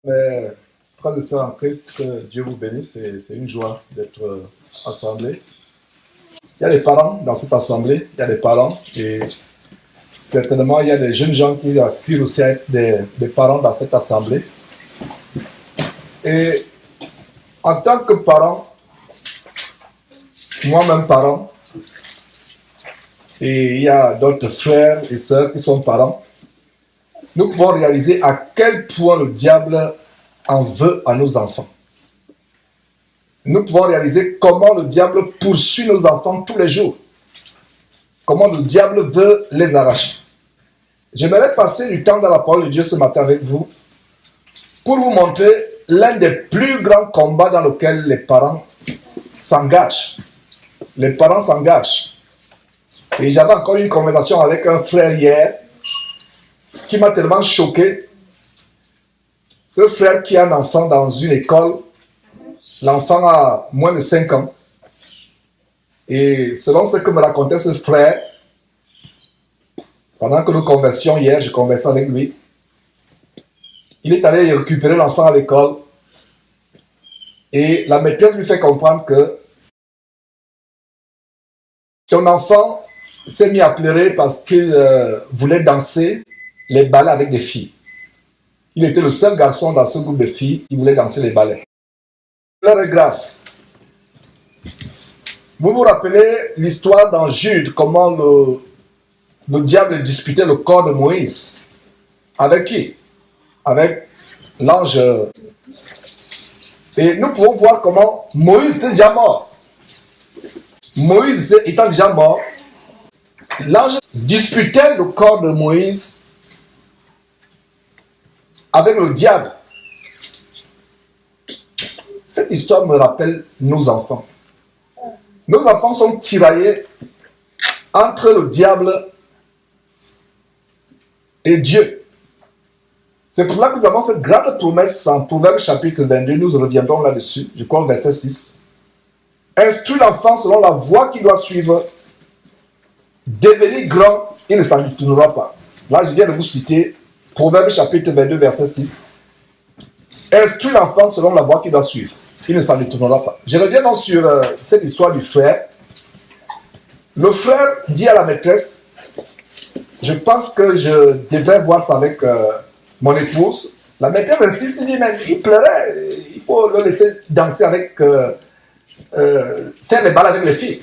Mes frères et sœurs en Christ, que Dieu vous bénisse, c'est une joie d'être assemblés. Il y a des parents dans cette assemblée, il y a des parents et certainement il y a des jeunes gens qui aspirent aussi à être des parents dans cette assemblée. Et en tant que parent, moi-même parent, et il y a d'autres frères et sœurs qui sont parents, nous pouvons réaliser à quel point le diable en veut à nos enfants. Nous pouvons réaliser comment le diable poursuit nos enfants tous les jours. Comment le diable veut les arracher. J'aimerais passer du temps dans la parole de Dieu ce matin avec vous pour vous montrer l'un des plus grands combats dans lesquels les parents s'engagent. Les parents s'engagent. Et j'avais encore une conversation avec un frère hier qui m'a tellement choqué. Ce frère qui a un enfant dans une école, l'enfant a moins de 5 ans. Et selon ce que me racontait ce frère, pendant que nous conversions hier, je conversais avec lui, il est allé récupérer l'enfant à l'école et la maîtresse lui fait comprendre que ton enfant s'est mis à pleurer parce qu'il voulait danser les ballets avec des filles. Il était le seul garçon dans ce groupe de filles qui voulait danser les ballets. L'heure est grave. Vous vous rappelez l'histoire dans Jude, comment le diable disputait le corps de Moïse. Avec qui? Avec l'ange. Et nous pouvons voir comment Moïse était déjà mort. Moïse étant déjà mort, l'ange disputait le corps de Moïse avec le diable. Cette histoire me rappelle nos enfants. Nos enfants sont tiraillés entre le diable et Dieu. C'est pour cela que nous avons cette grande promesse en Proverbe chapitre 22. Nous reviendrons là-dessus. Je crois au verset 6. Instruis l'enfant selon la voie qu'il doit suivre. Devenir grand, il ne s'en détournera pas. Là, je viens de vous citer Proverbe chapitre 22, verset 6. Instruis l'enfant selon la voie qu'il doit suivre. Il ne s'en détournera pas. Je reviens donc sur cette histoire du frère. Le frère dit à la maîtresse, je pense que je devrais voir ça avec mon épouse. La maîtresse insiste, il dit, mais il pleurait, il faut le laisser danser avec, faire les balles avec les filles.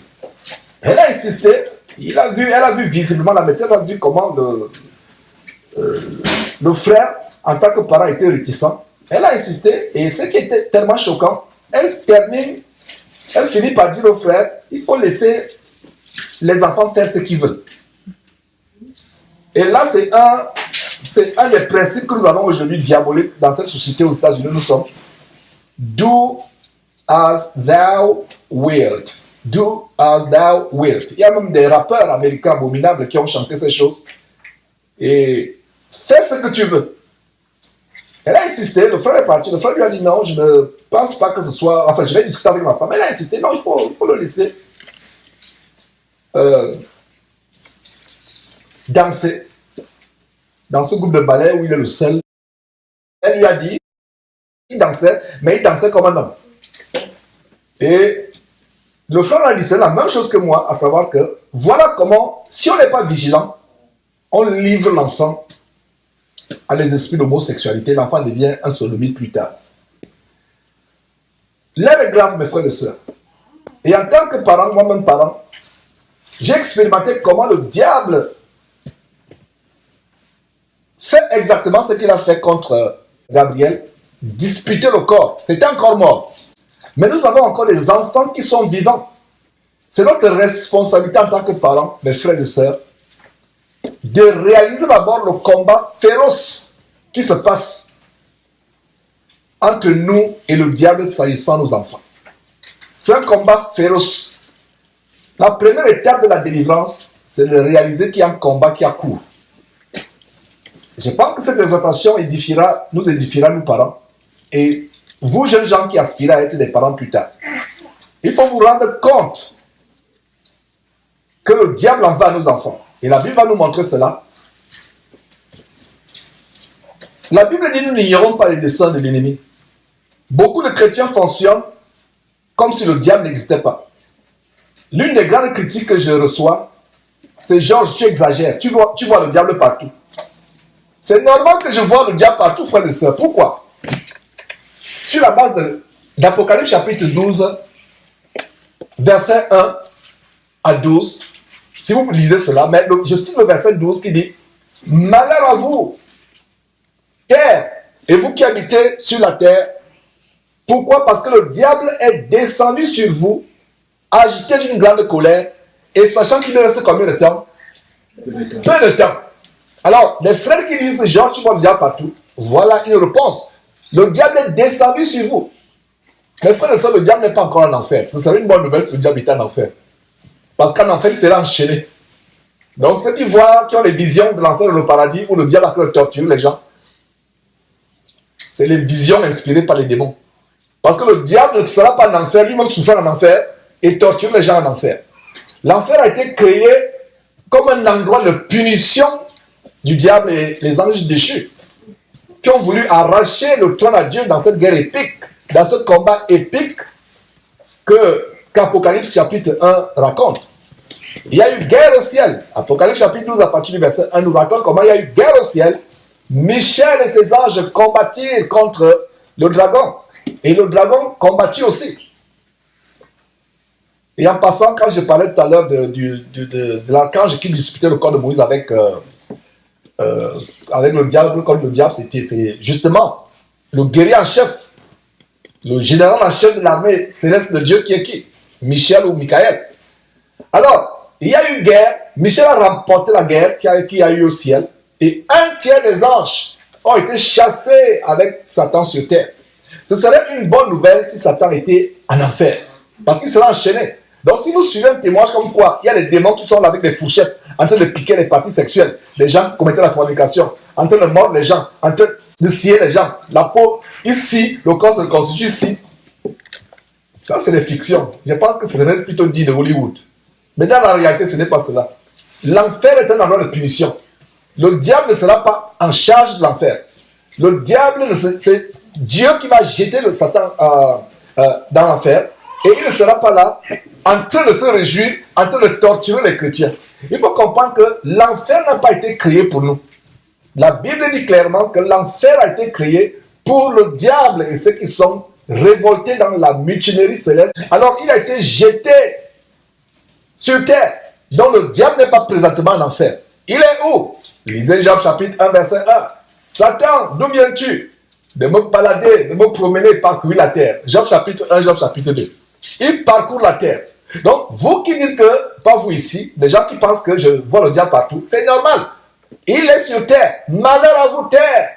Elle a insisté, elle a vu visiblement, la maîtresse a vu comment le frère, en tant que parent, était réticent. Elle a insisté, et ce qui était tellement choquant, elle finit par dire au frère, il faut laisser les enfants faire ce qu'ils veulent. Et là, c'est un des principes que nous avons aujourd'hui diaboliques dans cette société aux États-Unis. Nous sommes do as thou wilt. Do as thou wilt. Il y a même des rappeurs américains abominables qui ont chanté ces choses. Et fais ce que tu veux. Elle a insisté, le frère est parti. Le frère lui a dit non, je ne pense pas que ce soit. Enfin, je vais discuter avec ma femme. Elle a insisté, non, il faut le laisser danser dans ce groupe de ballet où il est le seul. Elle lui a dit, il dansait, mais il dansait comme un homme. Et le frère a dit, c'est la même chose que moi, à savoir que voilà comment, si on n'est pas vigilant, on livre l'enfant à les esprits d'homosexualité, l'enfant devient un sodomite plus tard. L'heure est grave, mes frères et sœurs. Et en tant que parent, moi-même parent, j'ai expérimenté comment le diable fait exactement ce qu'il a fait contre Gabriel, disputer le corps. C'était un corps mort. Mais nous avons encore des enfants qui sont vivants. C'est notre responsabilité en tant que parents, mes frères et sœurs, de réaliser d'abord le combat féroce qui se passe entre nous et le diable s'agissant de nos enfants. C'est un combat féroce. La première étape de la délivrance, c'est de réaliser qu'il y a un combat qui a cours. Je pense que cette exhortation nous édifiera, nous parents, et vous jeunes gens qui aspirez à être des parents plus tard. Il faut vous rendre compte que le diable en va à nos enfants. Et la Bible va nous montrer cela. La Bible dit nous n'ignorons pas les desseins de l'ennemi. Beaucoup de chrétiens fonctionnent comme si le diable n'existait pas. L'une des grandes critiques que je reçois, c'est Georges, tu exagères, tu vois le diable partout. C'est normal que je vois le diable partout, frères et sœurs. Pourquoi? Sur la base d'Apocalypse chapitre 12, verset 1 à 12, si vous lisez cela, mais je cite le verset 12 qui dit « Malheur à vous, terre, et vous qui habitez sur la terre. Pourquoi? Parce que le diable est descendu sur vous, agité d'une grande colère, et sachant qu'il ne reste combien de temps? Peu de temps. Alors, les frères qui disent, Jean, tu vois le diable partout, voilà une réponse. Le diable est descendu sur vous. Mes frères et sœurs, le diable n'est pas encore en enfer. Ce serait une bonne nouvelle si le diable était en enfer. Parce qu'en enfer, il sera enchaîné. Donc, ceux qui voient, qui ont les visions de l'enfer et le paradis, où le diable a pu torturer les gens, c'est les visions inspirées par les démons. Parce que le diable ne sera pas en enfer, lui-même souffrir en enfer et torturer les gens en enfer. L'enfer a été créé comme un endroit de punition du diable et les anges déchus qui ont voulu arracher le trône à Dieu dans cette guerre épique, dans ce combat épique qu'Apocalypse chapitre 1 raconte. Il y a eu guerre au ciel. Apocalypse chapitre 12 à partir du verset 1 nous raconte comment il y a eu guerre au ciel. Michel et ses anges combattirent contre le dragon. Et le dragon combattit aussi. Et en passant, quand je parlais tout à l'heure de l'archange qui disputait le corps de Moïse avec le diable, contre le diable, c'est justement le guerrier en chef, le général en chef de l'armée céleste de Dieu qui est qui? Michel ou Michael. Alors, il y a eu guerre, Michel a remporté la guerre qu'il y a eu au ciel, et un tiers des anges ont été chassés avec Satan sur terre. Ce serait une bonne nouvelle si Satan était en enfer, parce qu'il sera enchaîné. Donc si vous suivez un témoignage comme quoi, il y a des démons qui sont là avec des fourchettes, en train de piquer les parties sexuelles, les gens qui commettaient la fornication, en train de mordre les gens, en train de scier les gens, la peau ici, le corps se constitue ici. Ça c'est des fictions. Je pense que ce serait plutôt dit de Hollywood. Mais dans la réalité, ce n'est pas cela. L'enfer est un endroit de punition. Le diable ne sera pas en charge de l'enfer. Le diable, c'est Dieu qui va jeter le Satan dans l'enfer. Et il ne sera pas là en train de se réjouir, en train de torturer les chrétiens. Il faut comprendre que l'enfer n'a pas été créé pour nous. La Bible dit clairement que l'enfer a été créé pour le diable et ceux qui sont révoltés dans la mutinerie céleste. Alors il a été jeté sur terre. Donc le diable n'est pas présentement en enfer. Il est où? Lisez Job chapitre 1 verset 1. Satan, d'où viens-tu? De me balader, de me promener, parcourir la terre. Job chapitre 1, Job chapitre 2. Il parcourt la terre. Donc, vous qui dites que, pas vous ici, des gens qui pensent que je vois le diable partout, c'est normal. Il est sur terre. Malheur à vous, terre.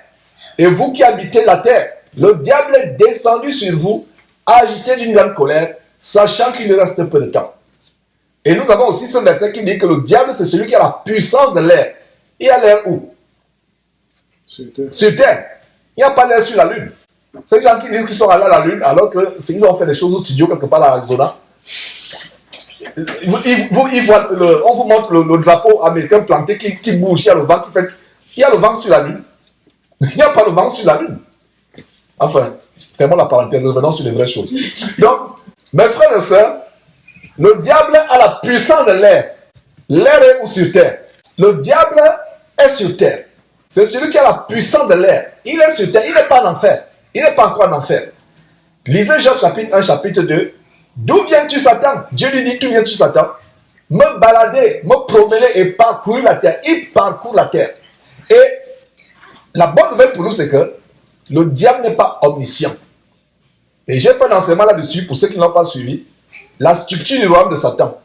Et vous qui habitez la terre, le diable est descendu sur vous, agité d'une grande colère, sachant qu'il ne reste peu de temps. Et nous avons aussi ce verset qui dit que le diable, c'est celui qui a la puissance de l'air. Il a l'air où? Sur terre. Il n'y a pas l'air sur la lune. Ces gens qui disent qu'ils sont allés à la lune alors qu'ils ont fait des choses au studio quelque part à Arizona. On vous montre le drapeau américain planté qui bouge. Il y a le vent qui fait. Il y a le vent sur la lune. Il n'y a pas le vent sur la lune. Enfin, fermons la parenthèse, revenons sur les vraies choses. Donc, mes frères et sœurs, le diable a la puissance de l'air. L'air est où sur terre? Le diable est sur terre. C'est celui qui a la puissance de l'air. Il est sur terre, il n'est pas en enfer. Il n'est pas encore en enfer. Lisez Job chapitre 1, chapitre 2. D'où viens-tu, Satan? Dieu lui dit, d'où viens-tu, Satan? Me balader, me promener et parcourir la terre. Il parcourt la terre. Et la bonne nouvelle pour nous, c'est que le diable n'est pas omniscient. Et j'ai fait un enseignement là-dessus, pour ceux qui ne l'ont pas suivi, la structure du royaume de Satan.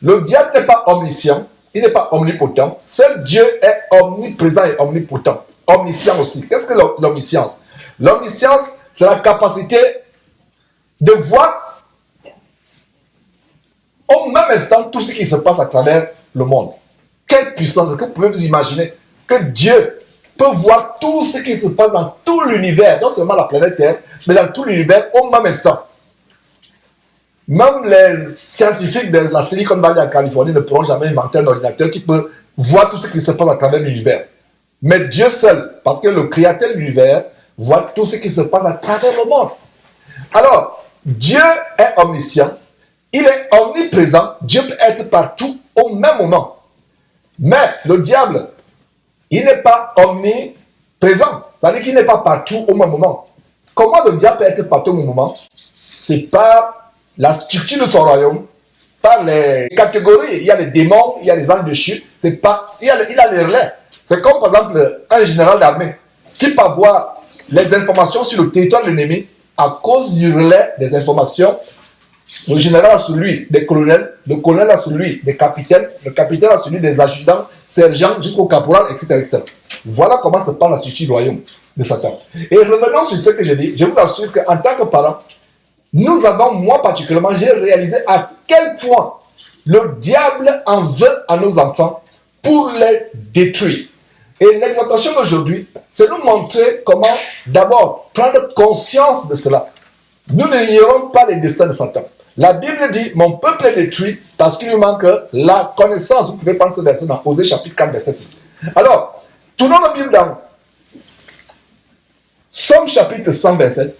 Le diable n'est pas omniscient, il n'est pas omnipotent. Seul Dieu est omniprésent et omnipotent. Omniscient aussi. Qu'est-ce que l'omniscience? L'omniscience, c'est la capacité de voir au même instant tout ce qui se passe à travers le monde. Quelle puissance! Est-ce que vous pouvez vous imaginer que Dieu peut voir tout ce qui se passe dans tout l'univers, non seulement la planète Terre, mais dans tout l'univers au même instant. Même les scientifiques de la Silicon Valley en Californie ne pourront jamais inventer un ordinateur qui peut voir tout ce qui se passe à travers l'univers. Mais Dieu seul, parce que le créateur de l'univers, voit tout ce qui se passe à travers le monde. Alors, Dieu est omniscient, il est omniprésent, Dieu peut être partout au même moment. Mais le diable, il n'est pas omniprésent, c'est-à-dire qu'il n'est pas partout au même moment. Comment le diable peut être partout au même moment? C'est par la structure de son royaume, par les catégories. Il y a les démons, il y a les anges déchus, il a les relais. C'est comme par exemple un général d'armée qui peut avoir les informations sur le territoire de l'ennemi à cause du relais des informations. Le général a celui des colonels, le colonel a celui des capitaines, le capitaine a celui des adjudants, sergents jusqu'au caporal, etc., etc. Voilà comment se passe la structure du royaume de Satan. Et revenons sur ce que j'ai dit, je vous assure qu'en tant que parent, nous avons, moi particulièrement, j'ai réalisé à quel point le diable en veut à nos enfants pour les détruire. Et l'exhortation d'aujourd'hui, c'est nous montrer comment d'abord prendre conscience de cela. Nous n'ignorons pas les destins de Satan. La Bible dit, mon peuple est détruit parce qu'il lui manque la connaissance. Vous pouvez prendre ce verset dans Osée chapitre 4, verset 6. Alors, tournons la Bible dans Somme chapitre 127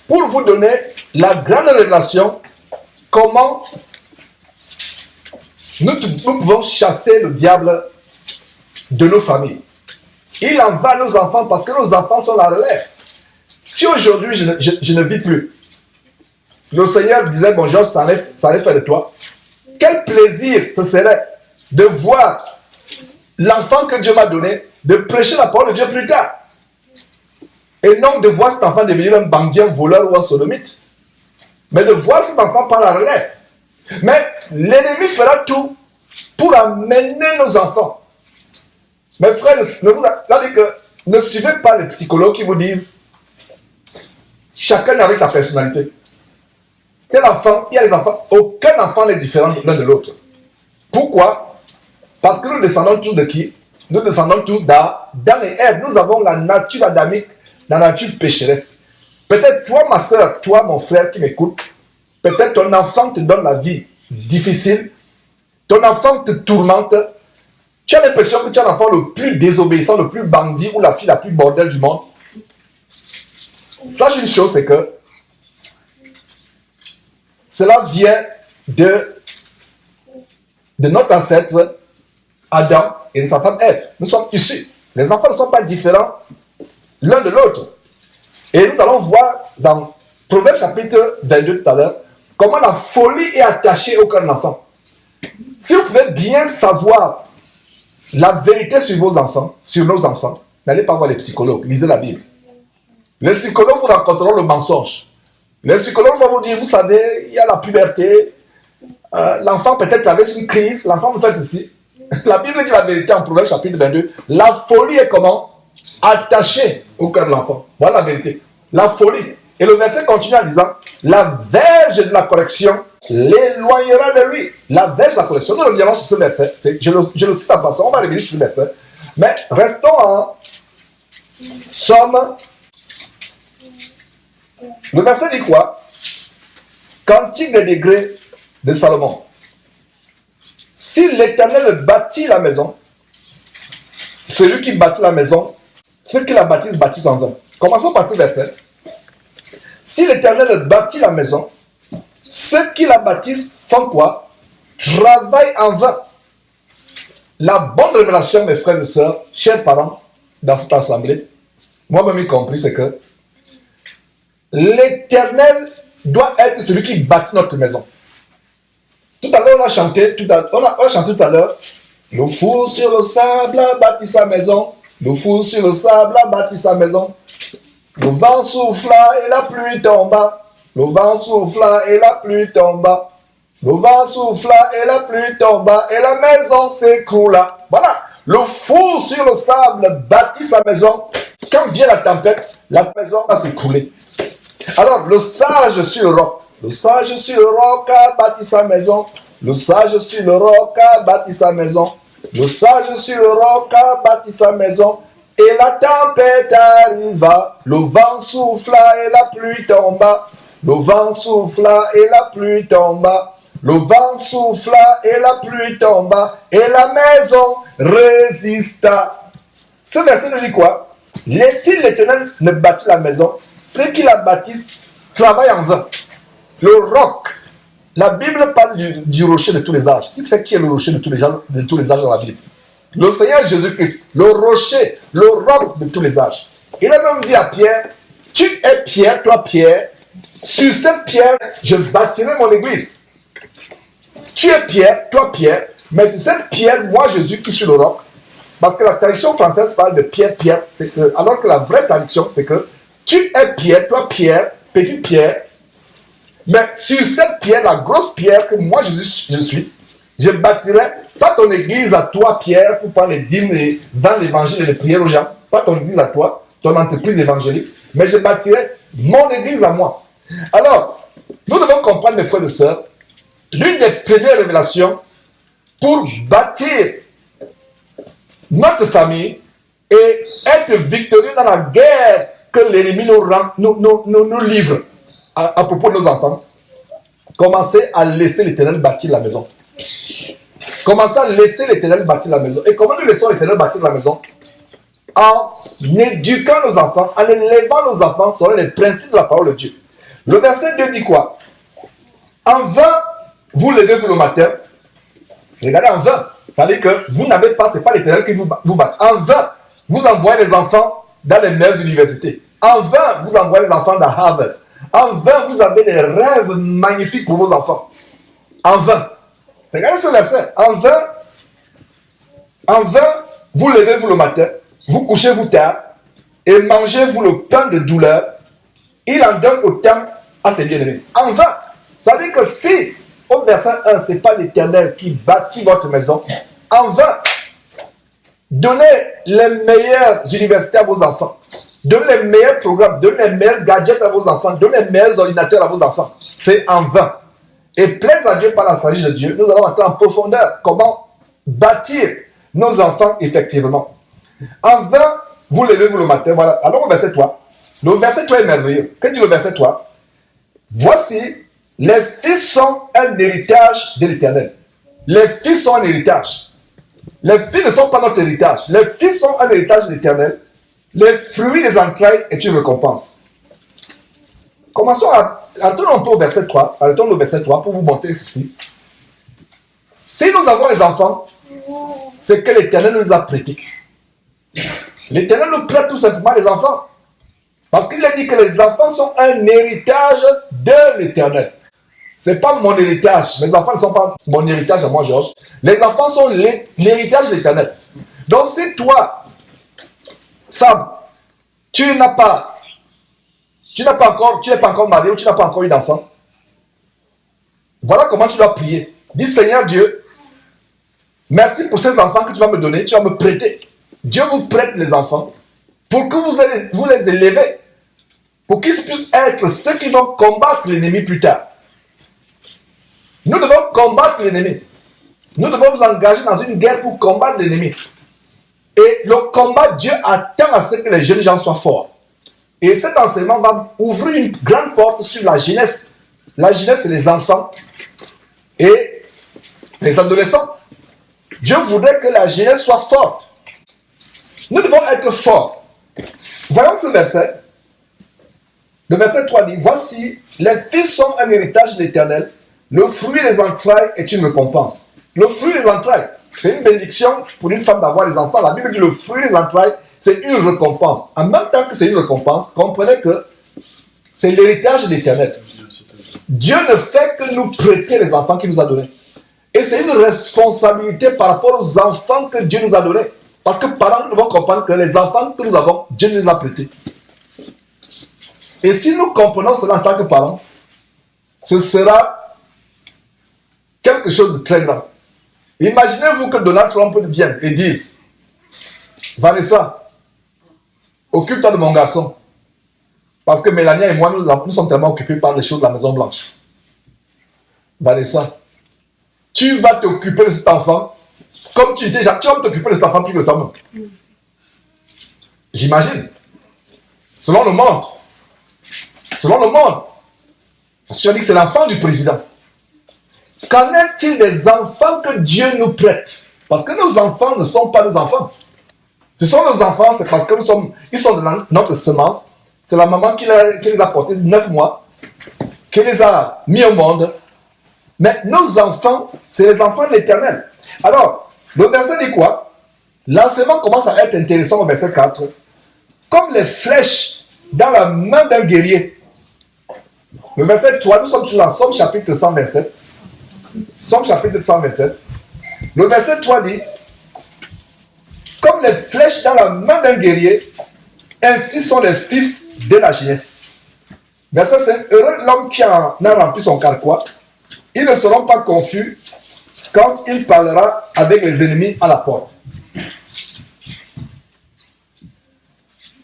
pour vous donner la grande révélation comment nous pouvons chasser le diable de nos familles. Il en va à nos enfants parce que nos enfants sont la relève. Si aujourd'hui je ne vis plus, le Seigneur disait bonjour, ça allait faire de toi. Quel plaisir ce serait de voir l'enfant que Dieu m'a donné, de prêcher la parole de Dieu plus tard. Et non de voir cet enfant devenir un bandit, un voleur ou un sodomite. Mais de voir cet enfant par la relève. Mais l'ennemi fera tout pour amener nos enfants. Mes frères, ne suivez pas les psychologues qui vous disent chacun avec sa personnalité. Tel enfant, il y a des enfants, aucun enfant n'est différent l'un de l'autre. Pourquoi? Parce que nous descendons tous de qui? Nous descendons tous d'Adam et Ève. Nous avons la nature adamique, la nature pécheresse. Peut-être toi, ma soeur, toi, mon frère qui m'écoute, peut-être ton enfant te donne la vie difficile, ton enfant te tourmente, tu as l'impression que tu es l'enfant le plus désobéissant, le plus bandit ou la fille la plus bordel du monde. Sache une chose, c'est que cela vient de notre ancêtre Adam et de sa femme Ève. Nous sommes issus. Les enfants ne sont pas différents l'un de l'autre. Et nous allons voir dans Proverbe chapitre 22 tout à l'heure comment la folie est attachée au cœur de l'enfant. Si vous pouvez bien savoir la vérité sur vos enfants, sur nos enfants, n'allez pas voir les psychologues, lisez la Bible. Les psychologues vous raconteront le mensonge. Les psychologues vont vous dire, vous savez, il y a la puberté, l'enfant peut-être avait une crise, l'enfant veut faire ceci. La Bible dit la vérité en Proverbe chapitre 22. La folie est comment? Attachée au cœur de l'enfant. Voilà la vérité. La folie. Et le verset continue en disant, la verge de la correction l'éloignera de lui. La verge de la correction. Nous reviendrons sur ce verset. Je le cite en passant. On va revenir sur ce verset. Mais restons en Somme. Le verset dit quoi? Cantique des degrés de Salomon. Si l'Éternel bâtit la maison, celui qui bâtit la maison, ceux qui la bâtissent en vain. Commençons par ce verset. Si l'Éternel bâtit la maison, ceux qui la bâtissent font quoi? Travaillent en vain. La bonne révélation, mes frères et sœurs, chers parents, dans cette assemblée, moi-même y compris, c'est que l'Éternel doit être celui qui bâtit notre maison. Tout à l'heure, on a chanté tout à l'heure, le fou sur le sable a bâti sa maison, le fou sur le sable a bâti sa maison. Le vent souffla et la pluie tomba. Le vent souffla et la pluie tomba. Le vent souffla et la pluie tomba. Et la maison s'écroula. Voilà. Le fou sur le sable bâtit sa maison. Quand vient la tempête, la maison va s'écrouler. Alors, le sage sur le roc. Le sage sur le roc a bâti sa maison. Le sage sur le roc a bâti sa maison. Le sage sur le roc a bâti sa maison. Et la tempête arriva, le vent souffla et la pluie tomba. Le vent souffla et la pluie tomba. Le vent souffla et la pluie tomba. Et la maison résista. Ce verset nous dit quoi? Si l'Éternel ne bâtit la maison, ceux qui la bâtissent travaillent en vain. Le roc. La Bible parle du rocher de tous les âges. Qui c'est qui est le rocher de tous les âges dans la Bible? Le Seigneur Jésus-Christ, le rocher, le roc de tous les âges. Il a même dit à Pierre, tu es Pierre, toi Pierre, sur cette pierre, je bâtirai mon église. Tu es Pierre, toi Pierre, mais sur cette pierre, moi Jésus qui suis le roc. Parce que la traduction française parle de Pierre, Pierre, alors que la vraie traduction, c'est que tu es Pierre, toi Pierre, petite pierre, mais sur cette pierre, la grosse pierre que moi Jésus je suis, je bâtirai pas ton église à toi Pierre pour prendre les dîmes et vendre l'évangile et les prières aux gens, pas ton église à toi, ton entreprise évangélique, mais je bâtirai mon église à moi. Alors, nous devons comprendre, mes frères et sœurs, l'une des premières révélations pour bâtir notre famille et être victorieux dans la guerre que l'ennemi nous livre à propos de nos enfants. Commencez à laisser l'Éternel bâtir la maison. Commencez à laisser l'Éternel bâtir la maison. Et comment nous laissons l'Éternel bâtir la maison? En éduquant nos enfants, en élevant nos enfants selon les principes de la parole de Dieu. Le verset 2 dit quoi? En vain, vous levez-vous le matin. Regardez, en vain. Ça veut dire que vous n'avez pas, ce n'est pas l'Éternel qui vous bat. En vain, vous envoyez les enfants dans les meilleures universités. En vain, vous envoyez les enfants dans Harvard. En vain, vous avez des rêves magnifiques pour vos enfants. En vain. Regardez ce verset. En vain, vous levez-vous le matin, vous couchez-vous tard, et mangez-vous le pain de douleur. Il en donne autant à ses bien-aimés. En vain. Ça veut dire que si, au verset 1, ce n'est pas l'Éternel qui bâtit votre maison, en vain, donnez les meilleures universités à vos enfants. Donnez les meilleurs programmes, donnez les meilleurs gadgets à vos enfants, donnez les meilleurs ordinateurs à vos enfants. C'est en vain. Et plaise à Dieu par la sagesse de Dieu, nous allons entrer en profondeur comment bâtir nos enfants effectivement. En vain, vous levez-vous le matin. Voilà. Alors au verset 3. Le verset 3 est merveilleux. Que dit le verset 3? Voici, les fils sont un héritage de l'Éternel. Les fils sont un héritage. Les fils ne sont pas notre héritage. Les fils sont un héritage de l'Éternel. Les fruits des entrailles est une récompense. Commençons à retourner un peu au verset 3. Retournons au verset 3 pour vous montrer ceci. Si nous avons les enfants, c'est que l'Éternel nous a prêtés. L'Éternel nous prête tout simplement les enfants. Parce qu'il a dit que les enfants sont un héritage de l'Éternel. Ce n'est pas mon héritage. Mes enfants ne sont pas mon héritage à moi, Georges. Les enfants sont l'héritage de l'Éternel. Donc si toi, femme, tu n'es pas encore marié ou tu n'as pas encore eu d'enfant, voilà comment tu dois prier. Dis Seigneur Dieu, merci pour ces enfants que tu vas me donner, tu vas me prêter. Dieu vous prête les enfants pour que vous les élevez, pour qu'ils puissent être ceux qui vont combattre l'ennemi plus tard. Nous devons combattre l'ennemi. Nous devons nous engager dans une guerre pour combattre l'ennemi. Et le combat, Dieu attend à ce que les jeunes gens soient forts. Et cet enseignement va ouvrir une grande porte sur la jeunesse. La jeunesse, c'est les enfants et les adolescents. Dieu voudrait que la jeunesse soit forte. Nous devons être forts. Voyons ce verset. Le verset 3 dit, voici, les fils sont un héritage de l'Éternel. Le fruit des entrailles est une récompense. Le fruit des entrailles, c'est une bénédiction pour une femme d'avoir des enfants. La Bible dit le fruit des entrailles, c'est une récompense. En même temps que c'est une récompense, comprenez que c'est l'héritage de l'Éternel. Dieu ne fait que nous prêter les enfants qu'il nous a donnés. Et c'est une responsabilité par rapport aux enfants que Dieu nous a donnés. Parce que parents, nous devons comprendre que les enfants que nous avons, Dieu nous les a prêtés. Et si nous comprenons cela en tant que parents, ce sera quelque chose de très grand. Imaginez-vous que Donald Trump vienne et dise, Vanessa, occupe-toi de mon garçon. Parce que Mélania et moi, nous sommes tellement occupés par les choses de la Maison Blanche. Vanessa, tu vas t'occuper de cet enfant comme tu déjà, tu vas t'occuper de cet enfant plus que toi-même. J'imagine. Selon le monde. Selon le monde. Parce que tu as dit que c'est l'enfant du président. Qu'en est-il des enfants que Dieu nous prête? Parce que nos enfants ne sont pas nos enfants. Ce sont nos enfants, c'est parce que ils sont de notre semence. C'est la maman qui les a portés 9 mois, qui les a mis au monde. Mais nos enfants, c'est les enfants de l'Éternel. Alors, le verset dit quoi? L'enseignement commence à être intéressant au verset 4. Comme les flèches dans la main d'un guerrier. Le verset 3, nous sommes sur la Somme chapitre 127. Somme chapitre 127. Le verset 3 dit, comme les flèches dans la main d'un guerrier, ainsi sont les fils de la jeunesse. Verset 5, heureux l'homme qui en a rempli son carquois, ils ne seront pas confus quand il parlera avec les ennemis à la porte.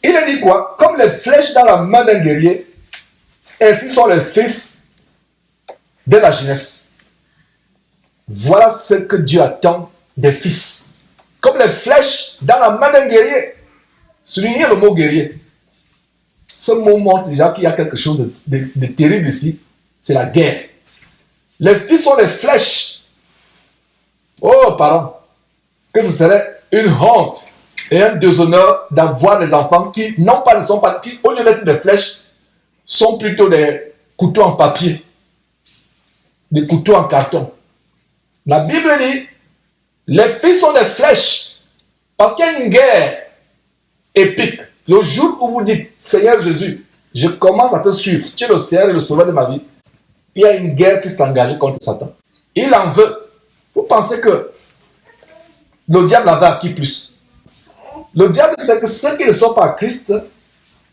Il a dit quoi? Comme les flèches dans la main d'un guerrier, ainsi sont les fils de la jeunesse. Voilà ce que Dieu attend des fils. Comme les flèches dans la main d'un guerrier. Soulignez le mot guerrier. Ce mot montre déjà qu'il y a quelque chose de terrible ici. C'est la guerre. Les fils sont les flèches. Oh, parents, que ce serait une honte et un déshonneur d'avoir des enfants qui, non pas, ne sont pas, qui, au lieu d'être des flèches, sont plutôt des couteaux en papier, des couteaux en carton. La Bible dit, les fils sont des flèches, parce qu'il y a une guerre épique. Le jour où vous dites, Seigneur Jésus, je commence à te suivre, tu es le Seigneur et le Sauveur de ma vie, il y a une guerre qui s'est engagée contre Satan. Il en veut. Vous pensez que le diable avait acquis plus? Le diable, c'est que ceux qui ne sont pas à Christ,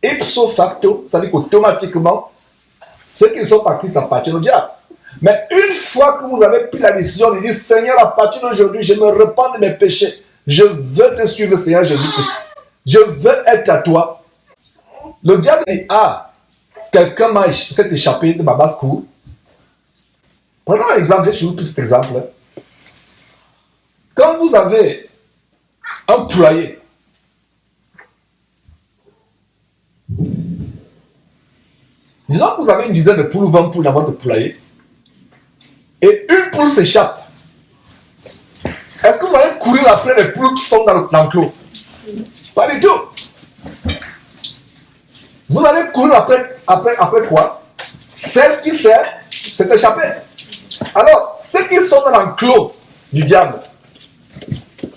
ipso facto, c'est-à-dire qu'automatiquement, ceux qui ne sont pas à Christ appartiennent au diable. Mais une fois que vous avez pris la décision de dire, Seigneur, à partir d'aujourd'hui, je me repens de mes péchés, je veux te suivre, Seigneur Jésus-Christ, je veux être à toi. Le diable dit, ah, quelqu'un s'est échappé de ma basse-cour. Prenons un exemple, j'ai toujours pris cet exemple. Quand vous avez un poulailler, disons que vous avez une dizaine de poules ou 20 poules dans votre poulailler, et une poule s'échappe. Est-ce que vous allez courir après les poules qui sont dans l'enclos? Pas du tout. Vous allez courir après quoi? Celle qui s'est échappée. Alors, ceux qui sont dans l'enclos du diable,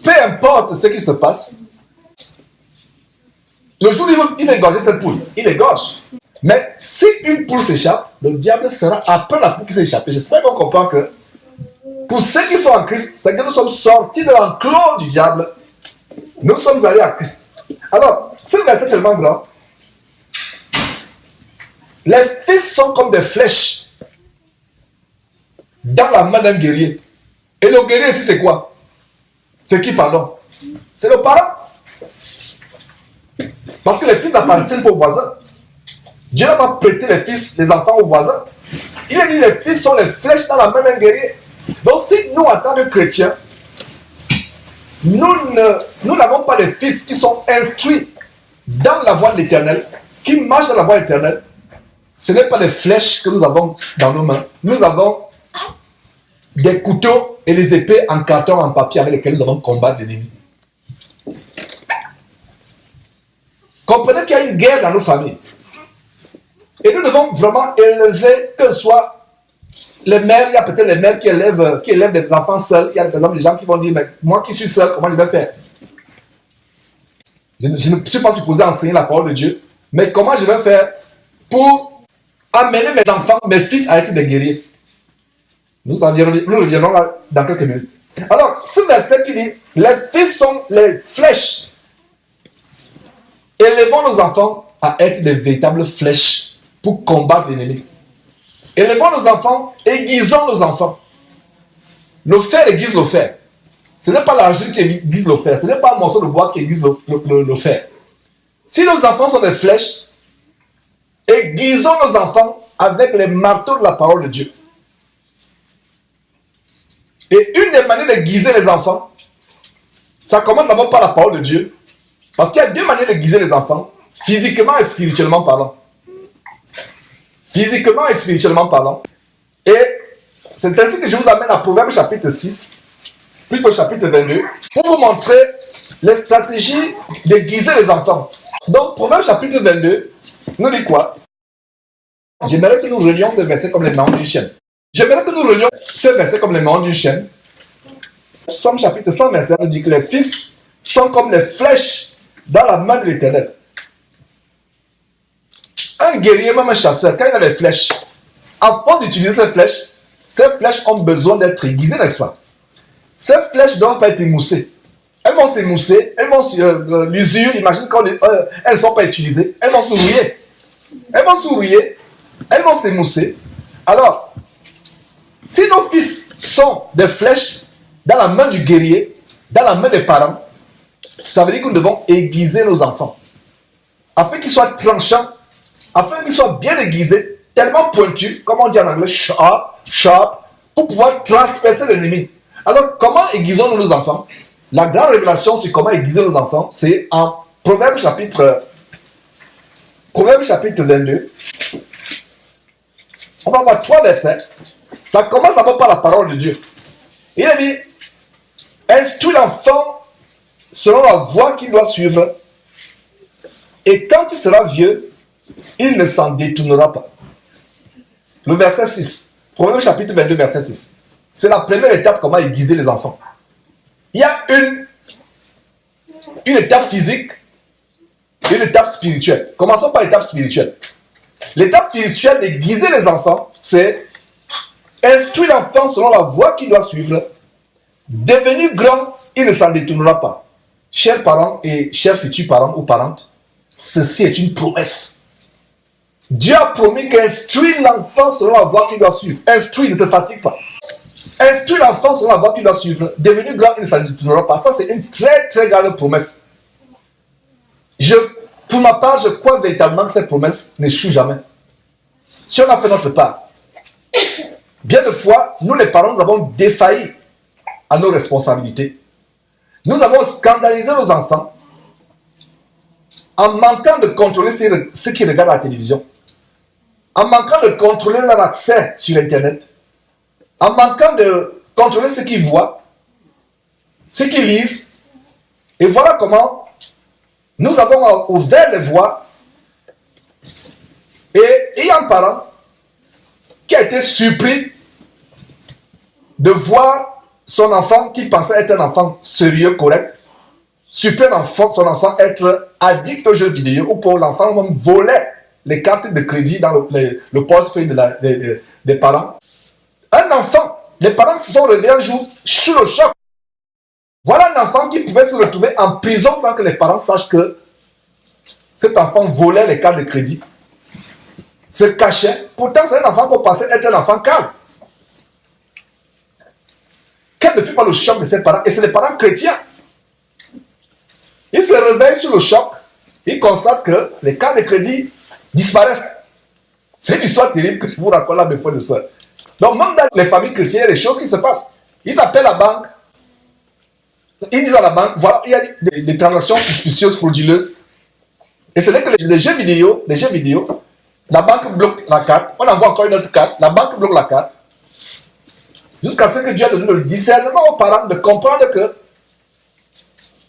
peu importe ce qui se passe, le jour où il va égorger cette poule, il égorge. Mais si une poule s'échappe, le diable sera après la poule qui s'est échappée. J'espère qu'on comprend que pour ceux qui sont en Christ, c'est que nous sommes sortis de l'enclos du diable. Nous sommes allés à Christ. Alors, ce verset est tellement grand. Les fils sont comme des flèches dans la main d'un guerrier. Et le guerrier ici, c'est quoi? C'est qui, pardon? C'est le parent. Parce que les fils n'appartiennent pas aux voisins. Dieu n'a pas prêté les enfants aux voisins. Il a dit les fils sont les flèches dans la main d'un guerrier. Donc si nous, en tant que chrétiens, nous n'avons pas des fils qui sont instruits dans la voie de l'Éternel, qui marchent dans la voie éternelle, ce n'est pas des flèches que nous avons dans nos mains. Nous avons des couteaux et des épées en carton, en papier avec lesquels nous allons combattre l'ennemi. Comprenez qu'il y a une guerre dans nos familles. Et nous devons vraiment élever, que ce soit les mères, il y a peut-être les mères qui élèvent des enfants seuls. Il y a par exemple des gens qui vont dire, mais moi qui suis seul, comment je vais faire? Je ne suis pas supposé enseigner la parole de Dieu, mais comment je vais faire pour amener mes enfants, mes fils à être des guerriers? Nous reviendrons là dans quelques minutes. Alors, ce verset qui dit, les fils sont les flèches. Élevons nos enfants à être des véritables flèches pour combattre l'ennemi. Élevons nos enfants, aiguisons nos enfants. Le fer aiguise le fer. Ce n'est pas l'argile qui aiguise le fer. Ce n'est pas un morceau de bois qui aiguise le fer. Si nos enfants sont des flèches, aiguisons nos enfants avec les marteaux de la parole de Dieu. Et une des manières d'aiguiser les enfants, ça commence d'abord par la parole de Dieu. Parce qu'il y a deux manières d'aiguiser les enfants, physiquement et spirituellement parlant. Physiquement et spirituellement parlant. Et c'est ainsi que je vous amène à Proverbe chapitre 6, plus au chapitre 22, pour vous montrer les stratégies d'aiguiser les enfants. Donc, Proverbe chapitre 22 nous dit quoi? J'aimerais que nous relions ces versets comme les mains d'une chaîne. J'aimerais que nous relions ces versets comme les mains d'une chaîne. Somme chapitre 100 verset nous dit que les fils sont comme les flèches dans la main de l'Éternel. Un guerrier, même un chasseur, quand il a des flèches, à force d'utiliser ces flèches ont besoin d'être aiguisées, n'est-ce pas? Ces flèches ne doivent pas être émoussées. Elles vont s'émousser, elles vont l'usure, imagine quand elles ne sont pas utilisées, elles vont s'ourouiller. Elles vont s'ourouiller, elles vont s'émousser. Alors, si nos fils sont des flèches dans la main du guerrier, dans la main des parents, ça veut dire que nous devons aiguiser nos enfants. Afin qu'ils soient tranchants, afin qu'ils soient bien aiguisés, tellement pointus, comme on dit en anglais, sharp, pour pouvoir transpercer l'ennemi. Alors, comment aiguisons-nous nos enfants? La grande révélation sur comment aiguiser nos enfants, c'est en Proverbe chapitre 22. On va voir 3 versets. Ça commence d'abord par la parole de Dieu. Il a dit, instruis l'enfant selon la voie qu'il doit suivre, et quand il sera vieux, il ne s'en détournera pas. Le verset 6, Proverbe chapitre 22, verset 6. C'est la première étape, comment aiguiser les enfants. Il y a une étape physique et une étape spirituelle. Commençons par l'étape spirituelle. L'étape spirituelle d'aiguiser les enfants, c'est instruire l'enfant selon la voie qu'il doit suivre. Devenu grand, il ne s'en détournera pas. Chers parents et chers futurs parents ou parentes, ceci est une promesse. Dieu a promis qu'instruire l'enfant selon la voie qu'il doit suivre. Instruire, ne te fatigue pas. Instruire l'enfant selon la voie qu'il doit suivre. Devenu grand, il ne s'en détournera pas. Ça, c'est une très, très grande promesse. Pour ma part, je crois véritablement que cette promesse n'échoue jamais. Si on a fait notre part, bien de fois, nous les parents, nous avons défailli à nos responsabilités. Nous avons scandalisé nos enfants en manquant de contrôler ce qu'ils regardent à la télévision, en manquant de contrôler leur accès sur Internet, en manquant de contrôler ce qu'ils voient, ce qu'ils lisent. Et voilà comment nous avons ouvert les voies. Et il y a un parent qui a été surpris de voir son enfant qui pensait être un enfant sérieux, correct, surpris son enfant être addict aux jeux vidéo, ou pour l'enfant même volait les cartes de crédit dans le portefeuille des parents. Un enfant, les parents se sont réveillés un jour sous le choc. Voilà un enfant qui pouvait se retrouver en prison sans que les parents sachent que cet enfant volait les cartes de crédit, se cachait. Pourtant, c'est un enfant qu'on pensait être un enfant calme. Quel ne fut pas le choc de ses parents? Et c'est les parents chrétiens. Ils se réveillent sur le choc. Ils constatent que les cartes de crédit disparaissent. C'est une histoire terrible que je vous raconte là, mes frères et sœurs. Donc, même dans les familles chrétiennes, il y a des choses qui se passent. Ils appellent la banque. Ils disent à la banque, voilà, il y a des transactions suspicieuses, frauduleuses. Et c'est là que les jeux vidéo, la banque bloque la carte. On envoie encore une autre carte. La banque bloque la carte. Jusqu'à ce que Dieu donne le discernement aux parents de comprendre que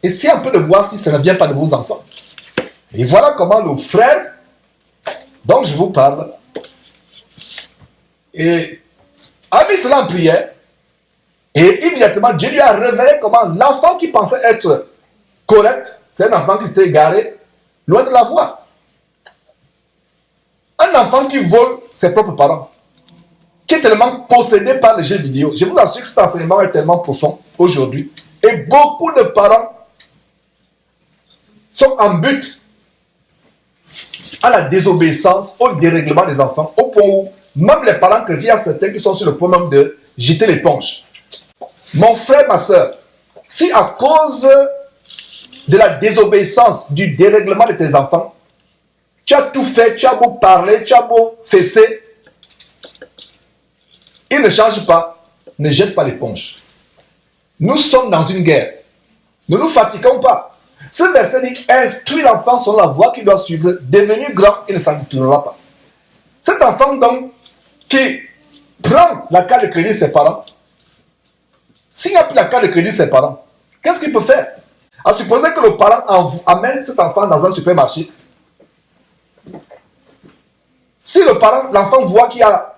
essayez un peu de voir si ça ne vient pas de vos enfants. Et voilà comment le frère dont je vous parle a mis cela en prière. Et immédiatement, Dieu lui a révélé comment l'enfant qui pensait être correct, c'est un enfant qui s'était égaré loin de la voie. Un enfant qui vole ses propres parents, qui est tellement possédé par les jeux vidéo. Je vous assure que cet enseignement est tellement profond aujourd'hui. Et beaucoup de parents sont en but à la désobéissance, au dérèglement des enfants, au point où même les parents chrétiens, il y a certains qui sont sur le point même de jeter l'éponge. Mon frère, ma soeur, si à cause de la désobéissance, du dérèglement de tes enfants, tu as tout fait, tu as beau parler, tu as beau fesser, ils ne changent pas, ne jette pas l'éponge. Nous sommes dans une guerre. Ne nous fatiguons pas. Ce verset dit, instruis l'enfant sur la voie qu'il doit suivre, devenu grand, il ne s'en détournera pas. Cet enfant donc, qui prend la carte de crédit de ses parents, s'il n'y a plus la carte de crédit de ses parents, qu'est-ce qu'il peut faire? À supposer que le parent amène cet enfant dans un supermarché. Si le parent, l'enfant voit qu'il y a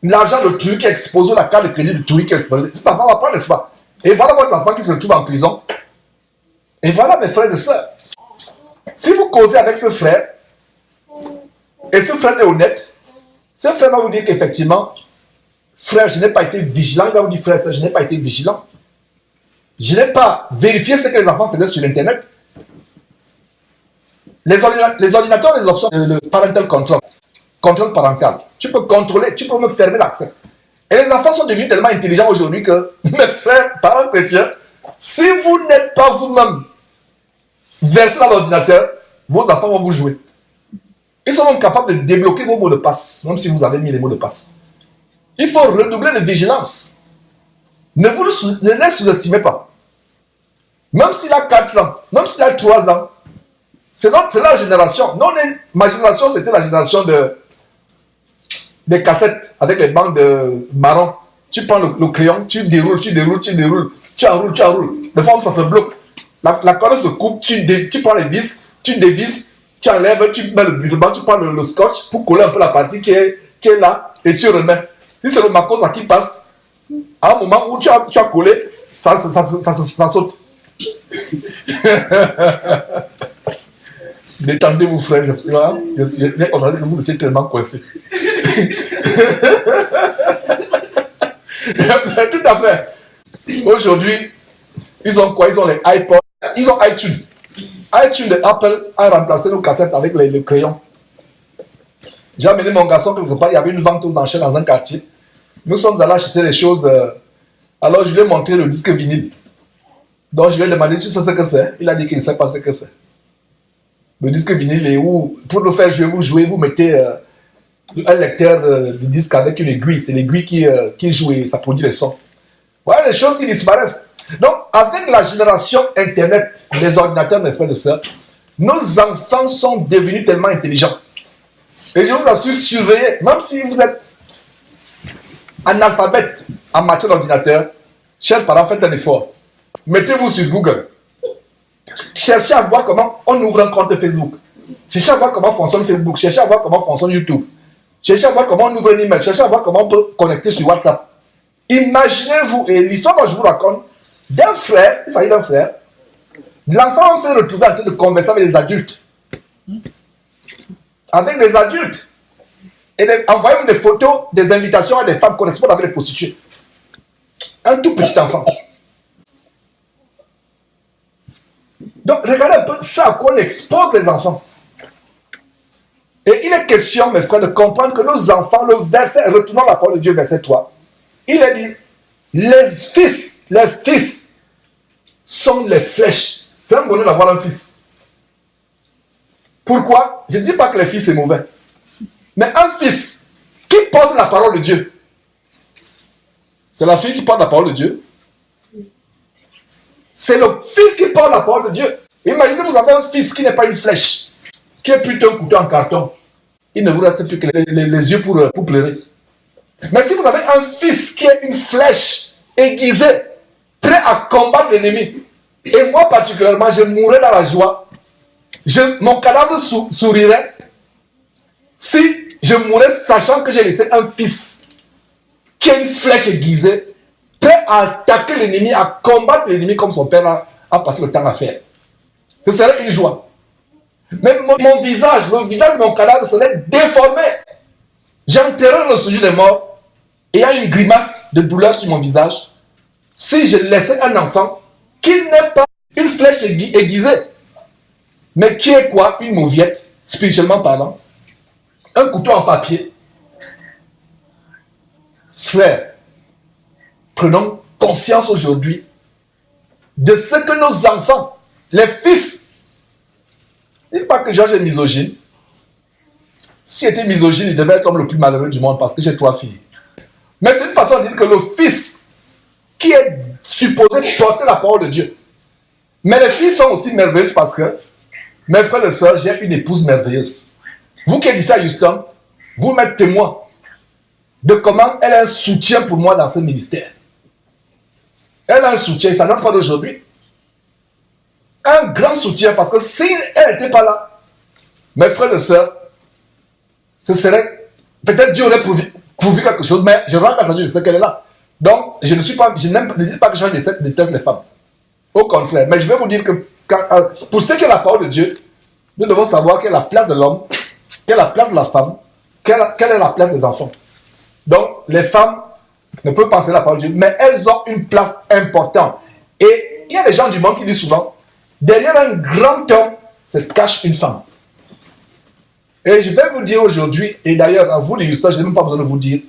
l'argent de Turi qui est exposé, la carte de crédit de Turi qui est exposée, cet enfant va prendre, n'est-ce pas? Et voilà votre enfant qui se retrouve en prison. Et voilà mes frères et sœurs. Si vous causez avec ce frère, et ce frère est honnête, ce frère va vous dire qu'effectivement, frère, je n'ai pas été vigilant. Il va vous dire, frère, je n'ai pas été vigilant. Je n'ai pas vérifié ce que les enfants faisaient sur Internet. Les ordinateurs, les options, le parental control, contrôle parental. Tu peux contrôler, tu peux me fermer l'accès. Et les enfants sont devenus tellement intelligents aujourd'hui que, mes frères, parents chrétiens, si vous n'êtes pas vous-même versé dans l'ordinateur, vos enfants vont vous jouer. Ils sont même capables de débloquer vos mots de passe, même si vous avez mis les mots de passe. Il faut redoubler de vigilance. Ne les sous-estimez pas. Même s'il a 4 ans, même s'il a 3 ans, c'est la génération. Non, ma génération, c'était la génération des cassettes avec les bandes marron. Tu prends le crayon, tu déroules, tu enroules. De fois, ça se bloque. La corde se coupe, tu prends les vis, tu dévisses, tu enlèves, tu mets le ruban, tu prends le scotch pour coller un peu la partie qui est là et tu remets. Si c'est le macos qui passe, à un moment où tu as collé, ça saute. Détendez-vous, frère. J'ai constaté que vous étiez tellement coincés. Tout à fait. Aujourd'hui, ils ont quoi? Ils ont les iPods. Ils ont iTunes. iTunes de Apple a remplacé nos cassettes avec les crayons. J'ai amené mon garçon quelque part. Il y avait une vente aux enchères dans un quartier. Nous sommes allés acheter des choses. Alors, je lui ai montré le disque vinyle. Donc, je lui ai demandé, tu sais ce que c'est? Il a dit qu'il ne sait pas ce que c'est. Le disque vinyle est où? Pour le faire jouer, vous mettez un lecteur de disque avec une aiguille. C'est l'aiguille qui joue et ça produit les sons. Voilà les choses qui disparaissent. Donc, avec la génération Internet, les ordinateurs, mes frères et sœurs, nos enfants sont devenus tellement intelligents. Et je vous assure, surveillez, même si vous êtes analphabète en matière d'ordinateur, chers parents, faites un effort. Mettez-vous sur Google. Cherchez à voir comment on ouvre un compte Facebook. Cherchez à voir comment fonctionne Facebook. Cherchez à voir comment fonctionne YouTube. Cherchez à voir comment on ouvre un email. Cherchez à voir comment on peut connecter sur WhatsApp. Imaginez-vous, et l'histoire dont je vous raconte, d'un frère, il s'agit d'un frère, l'enfant s'est retrouvé en train de converser avec les adultes. Avec des adultes. Et envoyer des photos, des invitations à des femmes correspondant avec les prostituées. Un tout petit enfant. Donc, regardez un peu ça à quoi on expose les enfants. Et il est question, mes frères, de comprendre que nos enfants, le verset, retournons la parole de Dieu, verset 3, il a dit, les fils sont les flèches. C'est un bonheur d'avoir un fils. Pourquoi? Je ne dis pas que les fils c'est mauvais. Mais un fils qui porte la parole de Dieu, c'est la fille qui porte la parole de Dieu. C'est le fils qui porte la parole de Dieu. Imaginez, vous avez un fils qui n'est pas une flèche, qui est plutôt un couteau en carton. Il ne vous reste plus que les yeux pour pleurer. Mais si vous avez un fils qui est une flèche aiguisée, prêt à combattre l'ennemi, et moi particulièrement, je mourrais dans la joie, mon cadavre sourirait si je mourrais sachant que j'ai laissé un fils qui a une flèche aiguisée, prêt à attaquer l'ennemi, à combattre l'ennemi comme son père a passé le temps à faire. Ce serait une joie. Mais mon visage, le visage de mon cadavre serait déformé. J'enterrerais le sujet des morts et il y a une grimace de douleur sur mon visage si je laissais un enfant qui n'est pas une flèche aiguisée, mais qui est quoi? Une mauviette, spirituellement parlant. Un couteau en papier. Frère, prenons conscience aujourd'hui de ce que nos enfants, les fils, ne dis pas que Georges est misogyne. Si j'étais misogyne, je devais être comme le plus malheureux du monde parce que j'ai 3 filles. Mais c'est une façon de dire que le fils qui est supposé porter la parole de Dieu. Mais les filles sont aussi merveilleuses parce que, mes frères et sœurs, j'ai une épouse merveilleuse. Vous qui êtes ici à Houston, vous m'êtes témoin de comment elle est un soutien pour moi dans ce ministère. Elle a un soutien, ça ne date pas d'aujourd'hui. un grand soutien, parce que si elle n'était pas là, mes frères et sœurs, ce serait, peut-être Dieu aurait pourvu quelque chose, mais je rends grâce à Dieu, je sais qu'elle est là. Donc, je ne dis pas que je déteste les femmes. Au contraire, mais je vais vous dire que pour ce qui est la parole de Dieu, nous devons savoir quelle est la place de l'homme, quelle est la place de la femme, quelle est la place des enfants. Donc, les femmes ne peuvent pas penser la parole de Dieu, mais elles ont une place importante. Et il y a des gens du monde qui disent souvent, derrière un grand homme se cache une femme. Et je vais vous dire aujourd'hui, et d'ailleurs, à vous les histoires, je n'ai même pas besoin de vous dire,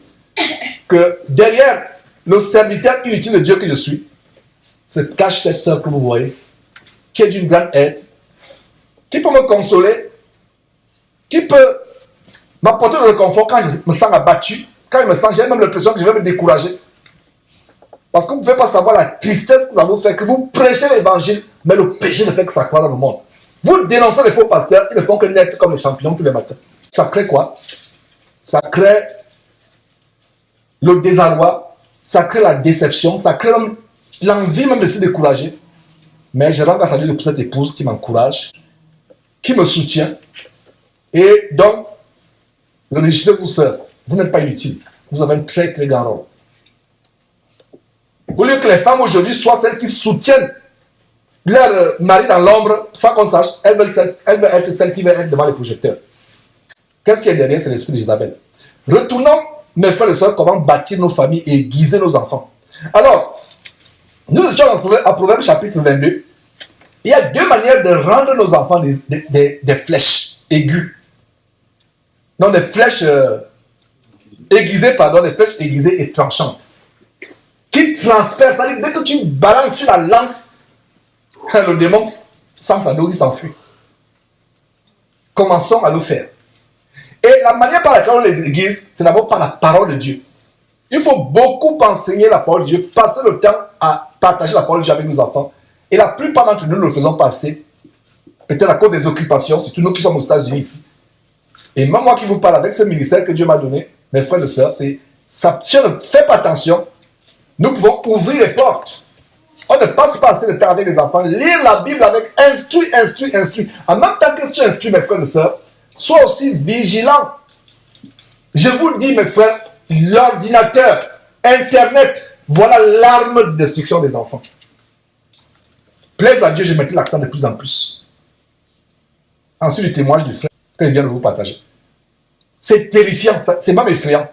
que derrière le serviteur inutile de Dieu que je suis, se cache cette sœur que vous voyez, qui est d'une grande aide, qui peut me consoler, qui peut m'apporter le réconfort quand je me sens abattu, quand je me sens, j'ai même l'impression que je vais me décourager. Parce que vous ne pouvez pas savoir la tristesse que ça vous fait, que vous prêchez l'évangile, mais le péché ne fait que ça croît dans le monde. Vous dénoncez les faux pasteurs, ils ne font que naître comme les champignons tous les matins. Ça crée quoi? Ça crée le désarroi, ça crée la déception, ça crée l'envie même de se décourager. Mais je rends grâce à Dieu pour cette épouse qui m'encourage, qui me soutient. Et donc, réjouissez-vous, sœurs, vous n'êtes pas inutile. Vous avez un très très grand rôle. Au lieu que les femmes aujourd'hui soient celles qui soutiennent leur mari dans l'ombre, sans qu'on sache, elles veulent être celles qui veulent être devant les projecteurs. Qu'est-ce qui est derrière? C'est l'esprit d'Isabelle. Retournons, mes frères et sœurs, comment bâtir nos familles et aiguiser nos enfants. Alors, nous étions à Proverbe chapitre 22. Il y a deux manières de rendre nos enfants des flèches aiguës. Non, des flèches aiguisées, pardon, des flèches aiguisées et tranchantes. Qui transpercent, c'est-à-dire dès que tu balances sur la lance, le démon, sans sa dose, il s'enfuit. Commençons à le faire. Et la manière par laquelle on les aiguise, c'est d'abord par la parole de Dieu. Il faut beaucoup enseigner la parole de Dieu, passer le temps à partager la parole de Dieu avec nos enfants. Et la plupart d'entre nous le faisons passer, peut-être à cause des occupations, surtout nous qui sommes aux États-Unis. Et même moi qui vous parle avec ce ministère que Dieu m'a donné, mes frères et sœurs, c'est ça, si on ne fait pas attention, nous pouvons ouvrir les portes. On ne passe pas assez de temps avec les enfants, lire la Bible avec instruit. En même temps que tu instruis, mes frères et sœurs, sois aussi vigilant. Je vous dis, mes frères, l'ordinateur, Internet, voilà l'arme de destruction des enfants. Plaise à Dieu, je mettrai l'accent de plus en plus. Ensuite, le témoignage du frère que je viens de vous partager. C'est terrifiant, c'est même effrayant.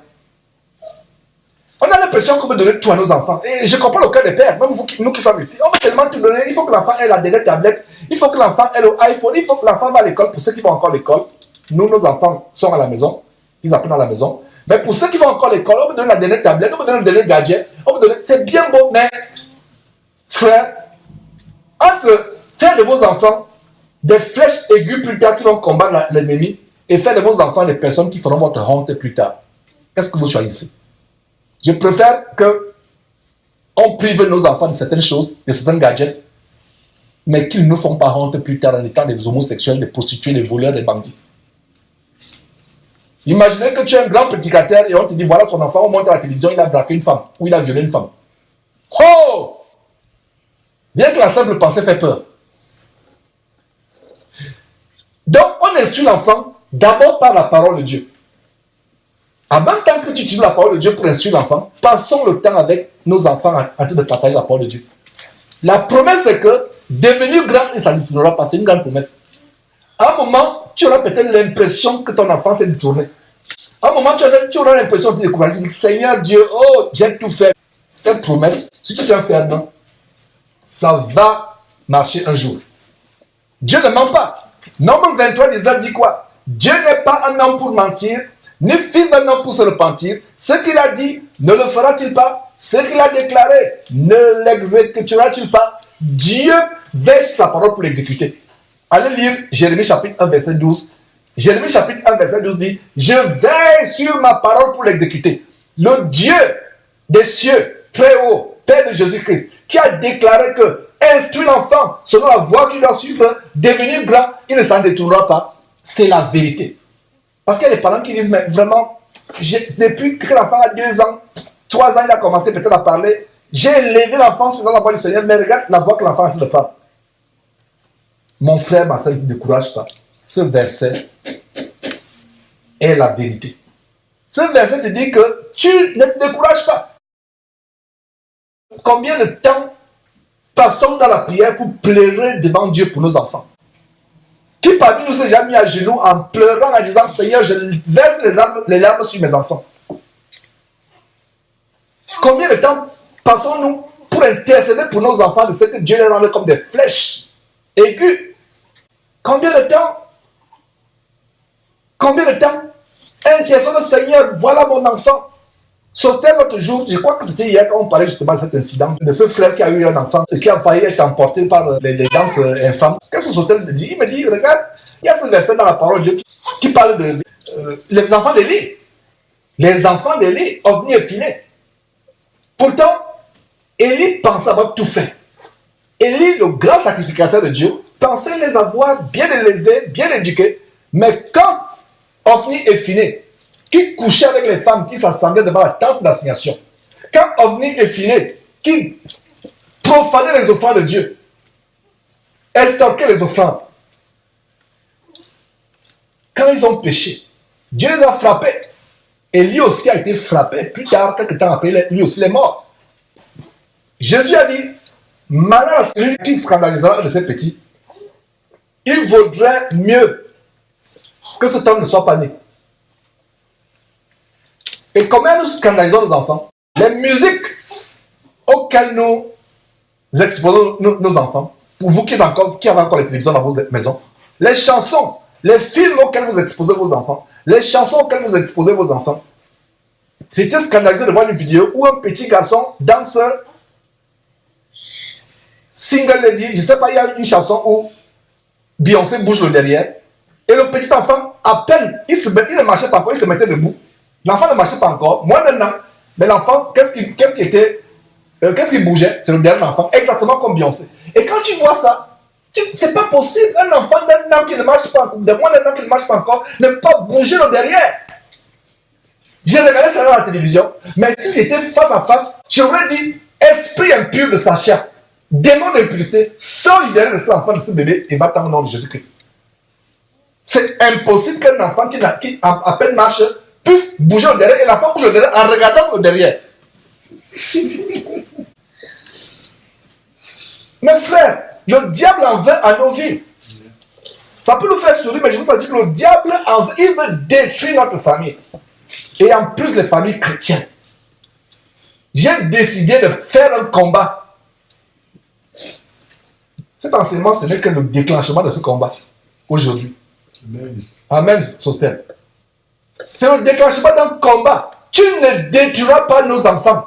On a l'impression qu'on veut donner tout à nos enfants. Et je comprends le cœur des pères, même nous qui sommes ici. On veut tellement tout donner. Il faut que l'enfant ait la dernière tablette. Il faut que l'enfant ait l'iPhone. Il faut que l'enfant va à l'école. Pour ceux qui vont encore à l'école, nous, nos enfants sont à la maison. Ils apprennent à la maison. Mais pour ceux qui vont encore à l'école, on veut donner la dernière tablette. On veut donner le dernier gadget. On veut donner... C'est bien beau, mais frère, entre faire de vos enfants des flèches aiguës plus tard qui vont combattre l'ennemi et faire de vos enfants des personnes qui feront votre honte plus tard, qu'est-ce que vous choisissez? Je préfère qu'on prive nos enfants de certaines choses, de certains gadgets, mais qu'ils ne nous font pas honte plus tard en étant des homosexuels, des prostituées, des voleurs, des bandits. Imaginez que tu es un grand prédicateur et on te dit, voilà ton enfant, on monte à la télévision, il a braqué une femme, ou il a violé une femme. Oh! Bien que la simple pensée fait peur. Donc, on instruit l'enfant d'abord par la parole de Dieu. En même temps que tu utilises la parole de Dieu pour instruire l'enfant, passons le temps avec nos enfants en train de partager la parole de Dieu. La promesse c'est que, devenu grand, et ça ne tournera pas, c'est une grande promesse. À un moment, tu auras peut-être l'impression que ton enfant s'est détourné. À un moment, tu auras l'impression de te décourager, de dire, Seigneur Dieu, oh, j'ai tout fait. Cette promesse, si tu tiens ferme, ça va marcher un jour. Dieu ne ment pas. Nombre 23, 19 dit quoi? Dieu n'est pas un homme pour mentir, ni fils d'un homme pour se repentir. Ce qu'il a dit, ne le fera-t-il pas? Ce qu'il a déclaré, ne l'exécutera-t-il pas? Dieu veille sa parole pour l'exécuter. Allez lire Jérémie chapitre 1, verset 12. Jérémie chapitre 1, verset 12 dit, je veille sur ma parole pour l'exécuter. Le Dieu des cieux, très haut, Père de Jésus-Christ, qui a déclaré que instruit l'enfant selon la voie qu'il doit suivre, devenir grand, il ne s'en détournera pas. C'est la vérité. Parce qu'il y a des parents qui disent, mais vraiment, depuis que l'enfant a 2 ans, 3 ans, il a commencé peut-être à parler, j'ai élevé l'enfant selon la voie du Seigneur, mais regarde la voie que l'enfant a en train de prendre. Mon frère, ma soeur, ne décourage pas. Ce verset est la vérité. Ce verset te dit que tu ne te décourages pas. Combien de temps passons dans la prière pour pleurer devant Dieu pour nos enfants? Qui parmi nous s'est déjà mis à genoux en pleurant, en disant, Seigneur, je verse les larmes sur mes enfants? Combien de temps passons-nous pour intercéder pour nos enfants de ce que Dieu les rende comme des flèches aiguës? Combien de temps? Combien de temps? Intercédons, Seigneur, voilà mon enfant. C'était l'autre jour, je crois que c'était hier quand on parlait justement de cet incident, de ce frère qui a eu un enfant et qui a failli être emporté par les danses infâmes. Qu'est-ce que Sautel me dit? Il me dit, regarde, il y a ce verset dans la parole de Dieu qui parle de les enfants d'Élie. Les enfants d'Élie, Ophni et Phiné. Pourtant, Élie pensait avoir tout fait. Élie, le grand sacrificateur de Dieu, pensait les avoir bien élevés, bien éduqués. Mais quand Ophni et Phiné, qui couchaient avec les femmes qui s'assemblaient devant la tente d'assignation, quand Ophni et Phiné, qui profanaient les offrandes de Dieu, extorquaient les offrandes, quand ils ont péché, Dieu les a frappés. Et lui aussi a été frappé. Plus tard, quelques temps après, lui aussi est mort. Jésus a dit, malheur à celui qui scandalisera de ces petits. Il vaudrait mieux que cet homme ne soit pas né. Et comment nous scandalisons nos enfants? Les musiques auxquelles nous exposons nos enfants, pour vous qui avez encore les télévisions dans vos maisons, les chansons, les films auxquels vous exposez vos enfants, les chansons auxquelles vous exposez vos enfants. J'étais scandalisé de voir une vidéo où un petit garçon danse Single Lady. Je ne sais pas, il y a une chanson où Beyoncé bouge le derrière. Et le petit enfant, à peine, il ne marchait pas encore, il se mettait debout. L'enfant ne marchait pas encore, moins d'un an. Mais l'enfant, qu'est-ce qui bougeait? C'est le dernier enfant, exactement comme Beyoncé. Et quand tu vois ça, c'est pas possible. Un enfant d'un an qui ne marche pas encore, de moins d'un an qui ne marche pas encore, ne pas bouger le derrière. J'ai regardé ça dans la télévision, mais si c'était face à face, j'aurais dit esprit impur de Sacha, démon d'impurité, sors derrière de cet enfant, de ce bébé, et va-t'en au nom de Jésus-Christ. C'est impossible qu'un enfant qui à peine marche puisse bouger le derrière, et l'enfant bouge le derrière en regardant le derrière. Mes frères, le diable en veut à nos vies. Ça peut nous faire sourire, mais je vous assure que le diable en veut, il veut détruire notre famille. Et en plus les familles chrétiennes. J'ai décidé de faire un combat. Cet enseignement, ce n'est que le déclenchement de ce combat aujourd'hui. Amen, Sostel. C'est le déclenchement d'un combat. Tu ne détruiras pas nos enfants.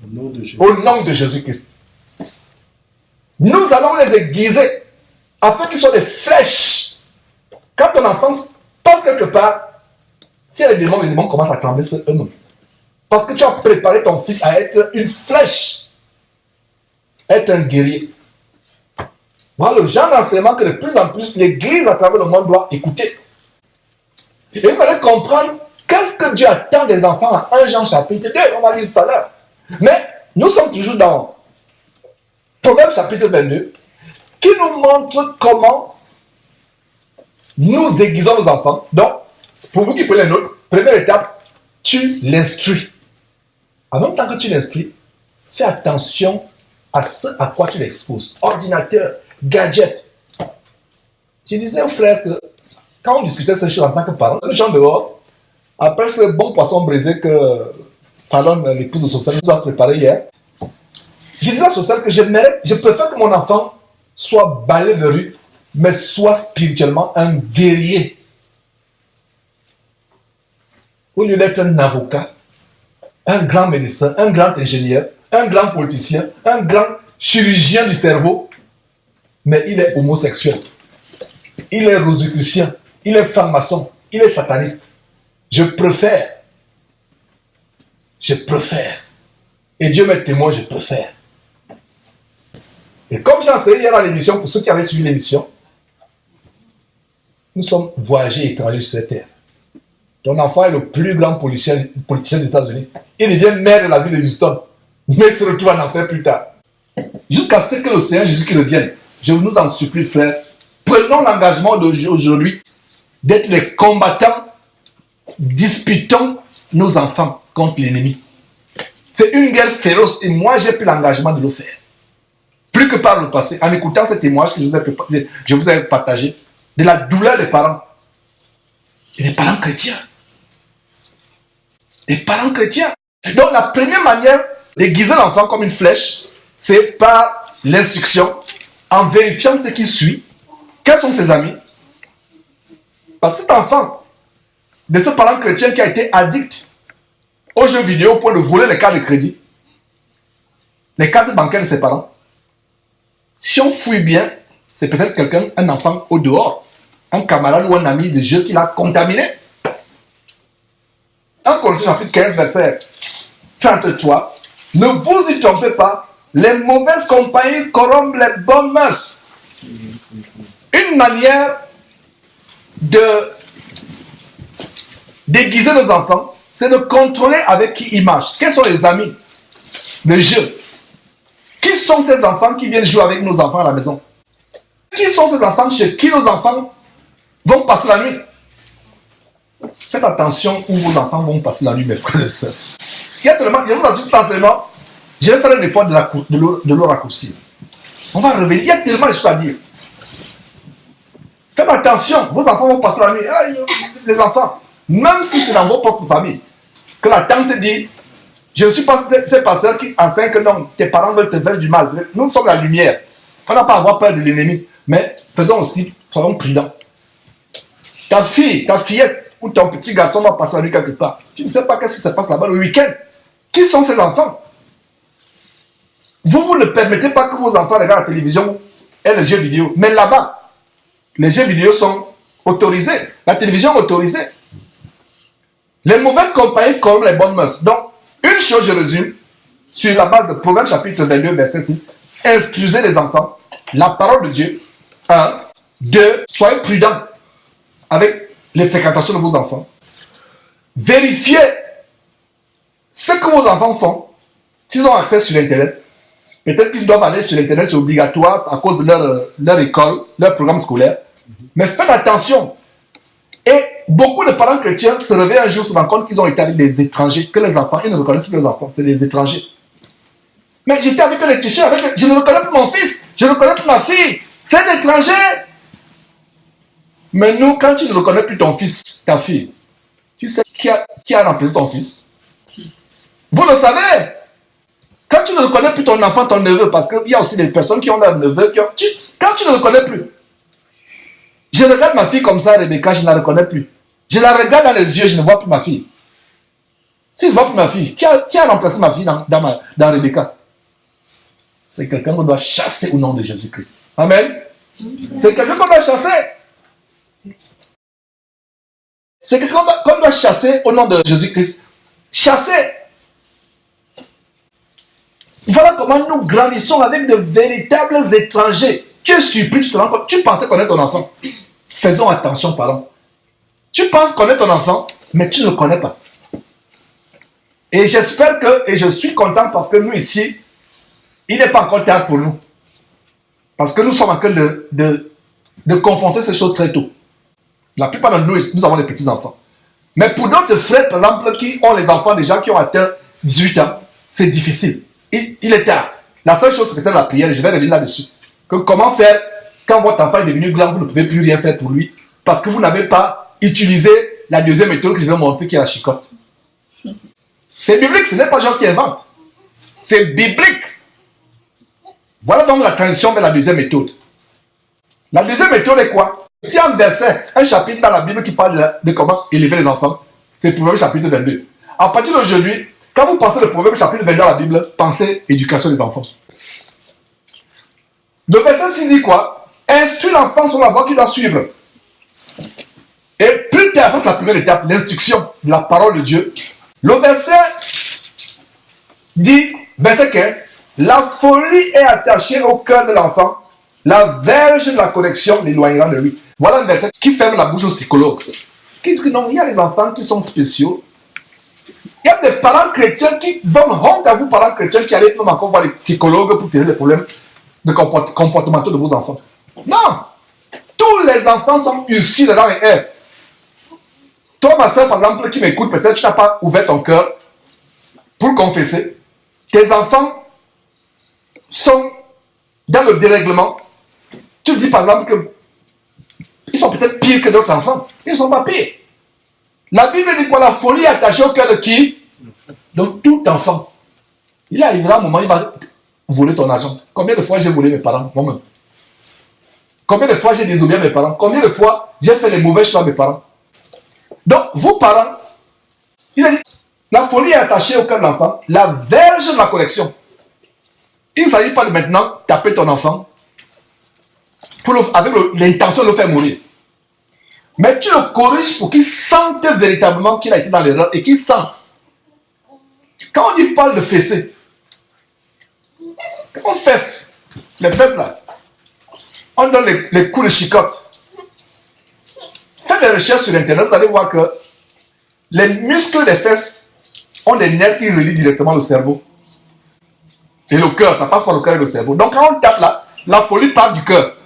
Au nom de Jésus-Christ. Nous allons les aiguiser afin qu'ils soient des flèches. Quand ton enfant passe quelque part, si les démons commencent à trembler sur eux-mêmes. Parce que tu as préparé ton fils à être une flèche. Être un guerrier. Voilà le genre d'enseignement que de plus en plus l'église à travers le monde doit écouter. Et vous allez comprendre qu'est-ce que Dieu attend des enfants à 1 Jean chapitre 2. On va lire tout à l'heure. Mais nous sommes toujours dans Proverbe chapitre 22 qui nous montre comment nous aiguisons nos enfants. Donc, pour vous qui prenez les notes, première étape, tu l'instruis. En même temps que tu l'instruis, fais attention à ce à quoi tu l'exposes. Ordinateur, gadget. Je disais au frère que quand on discutait ces choses en tant que parent, nous sommes dehors, après ce bon poisson brisé que Fallon, l'épouse de Social, nous a préparé hier, je disais à Social que je préfère que mon enfant soit balai de rue, mais soit spirituellement un guerrier. Au lieu d'être un avocat, un grand médecin, un grand ingénieur, un grand politicien, un grand chirurgien du cerveau, mais il est homosexuel, il est rosicrucien, il est franc-maçon, il est sataniste. Je préfère, et Dieu m'est témoin, je préfère. Et comme j'ai enseigné hier à l'émission, pour ceux qui avaient suivi l'émission, nous sommes voyageurs étrangers sur cette terre. Ton enfant est le plus grand politicien des États-Unis. Il devient maire de la ville de Houston, mais il se retrouve en enfer plus tard. Jusqu'à ce que le Seigneur Jésus qui revienne. je nous en supplie, frère, prenons l'engagement d'aujourd'hui d'être les combattants, disputons nos enfants contre l'ennemi. C'est une guerre féroce et moi j'ai pris l'engagement de le faire. Plus que par le passé, en écoutant ce témoignage que je vous ai partagé, de la douleur des parents. Et des parents chrétiens. Des parents chrétiens. Donc la première manière d'aiguiser l'enfant comme une flèche, c'est par l'instruction, en vérifiant ce qui suit. Quels sont ses amis? Parce que cet enfant, de ce parent chrétien qui a été addict aux jeux vidéo au point de voler les cartes de crédit, les cartes bancaires de ses parents, si on fouille bien, c'est peut-être quelqu'un, un enfant au dehors, un camarade ou un ami de jeu qui l'a contaminé. En Corinthiens chapitre 15, verset 33, ne vous y trompez pas, les mauvaises compagnies corrompent les bonnes mœurs. Une manière d'aiguiser nos enfants, c'est de contrôler avec qui ils marchent. Quels sont les amis de jeu? Qui sont ces enfants qui viennent jouer avec nos enfants à la maison? Qui sont ces enfants chez qui nos enfants vont passer la nuit? Faites attention où vos enfants vont passer la nuit, mes frères et sœurs. Il y a tellement, je vous assure cet enseignement, je vais faire un effort de le raccourcir. On va revenir, il y a tellement de choses à dire. Faites attention, vos enfants vont passer la nuit. Ah, les enfants, même si c'est dans vos propres familles, que la tante dit, je ne suis pas ces pasteurs qui enseignent que non, tes parents veulent te faire du mal. Nous sommes la lumière. On n'a pas à avoir peur de l'ennemi. Mais faisons aussi, soyons prudents. Ta fillette ou ton petit garçon va passer la nuit quelque part. Tu ne sais pas ce qui se passe là-bas le week-end. Qui sont ces enfants? Vous ne permettez pas que vos enfants regardent la télévision et les jeux vidéo. Mais là-bas, les jeux vidéo sont autorisés. La télévision est autorisée. Les mauvaises compagnies corrompent les bonnes mœurs. Donc, une chose, je résume, sur la base de Proverbes chapitre 22, verset 6, instruisez les enfants, la parole de Dieu. 1, 2, soyez prudents avec les fréquentations de vos enfants. Vérifiez ce que vos enfants font. S'ils ont accès sur Internet, peut-être qu'ils doivent aller sur Internet, c'est obligatoire à cause de leur école, leur programme scolaire. Mais faites attention. Et beaucoup de parents chrétiens se réveillent un jour, se rendent compte qu'ils ont été avec des étrangers, que les enfants, ils ne reconnaissent plus les enfants, c'est des étrangers. Mais j'étais avec un électricien, je ne reconnais plus mon fils, je ne reconnais plus ma fille, c'est un étranger. Mais nous, quand tu ne reconnais plus ton fils, ta fille, tu sais qui a remplacé ton fils? Vous le savez. Quand tu ne reconnais plus ton enfant, ton neveu, parce qu'il y a aussi des personnes qui ont leur neveu, quand tu ne le reconnais plus, je regarde ma fille comme ça, Rebecca, je ne la reconnais plus. Je la regarde dans les yeux, je ne vois plus ma fille. Si je ne vois plus ma fille, qui a remplacé ma fille dans Rebecca? C'est quelqu'un qu'on doit chasser au nom de Jésus-Christ. Amen. C'est quelqu'un qu'on doit chasser. C'est quelqu'un qu'on doit chasser au nom de Jésus-Christ. Chasser. Voilà comment nous grandissons avec de véritables étrangers. Tu es surpris, tu te rends compte, tu pensais connaître ton enfant. Faisons attention, parents. Tu penses connaître ton enfant, mais tu ne le connais pas. Et j'espère que, et je suis content parce que nous ici, il n'est pas encore tard pour nous. Parce que nous sommes en train de confronter ces choses très tôt. La plupart de nous avons des petits-enfants. Mais pour d'autres frères, par exemple, qui ont les enfants déjà qui ont atteint 18 ans, c'est difficile. Il est tard. La seule chose, c'est peut-être la prière, je vais revenir là-dessus. Que comment faire quand votre enfant est devenu grand, vous ne pouvez plus rien faire pour lui, parce que vous n'avez pas utilisé la deuxième méthode que je vais montrer, qui est la chicotte. C'est biblique, ce n'est pas Jean qui invente. C'est biblique. Voilà donc la transition vers la deuxième méthode. La deuxième méthode est quoi? Si un verset, un chapitre dans la Bible qui parle de comment élever les enfants, c'est Proverbe chapitre 22. À partir d'aujourd'hui, quand vous pensez le Proverbe chapitre 22 dans la Bible, pensez éducation des enfants. Le verset 6 dit quoi? Instruis l'enfant sur la voie qu'il doit suivre. Et plus tard, ça c'est la première étape, l'instruction de la parole de Dieu. Le verset dit, verset 15, la folie est attachée au cœur de l'enfant, la verge de la correction l'éloignera de lui. Voilà un verset qui ferme la bouche aux psychologues. Qu'est-ce que non, il y a des enfants qui sont spéciaux. Il y a des parents chrétiens qui donnent honte à vous, parents chrétiens, qui allez même encore voir les psychologues pour tirer les problèmes. comportementaux de vos enfants. Non! Tous les enfants sont issus d'Adam et Ève. Toi, ma soeur, par exemple, qui m'écoute, peut-être tu n'as pas ouvert ton cœur pour le confesser. Tes enfants sont dans le dérèglement. Tu dis par exemple qu'ils sont peut-être pires que d'autres enfants. Ils ne sont pas pires. La Bible dit que la folie est attachée au cœur de qui? Donc tout enfant. Il arrivera un moment, il va voler ton argent. Combien de fois j'ai volé mes parents, moi-même? Combien de fois j'ai désobéi à mes parents? Combien de fois j'ai fait les mauvais choix à mes parents? Donc, vos parents, il a dit, la folie est attachée au cœur de l'enfant, la verge de la correction. Il ne s'agit pas de maintenant taper ton enfant avec l'intention de le faire mourir. Mais tu le corriges pour qu'il sente véritablement qu'il a été dans l'erreur et qu'il sente. Quand on dit parle de fessée, quand on fesse, les fesses là, on donne les coups de chicotte. Faites des recherches sur internet, vous allez voir que les muscles des fesses ont des nerfs qui relient directement le cerveau. Et le cœur, ça passe par le cœur et le cerveau. Donc quand on tape là, la folie part du cœur.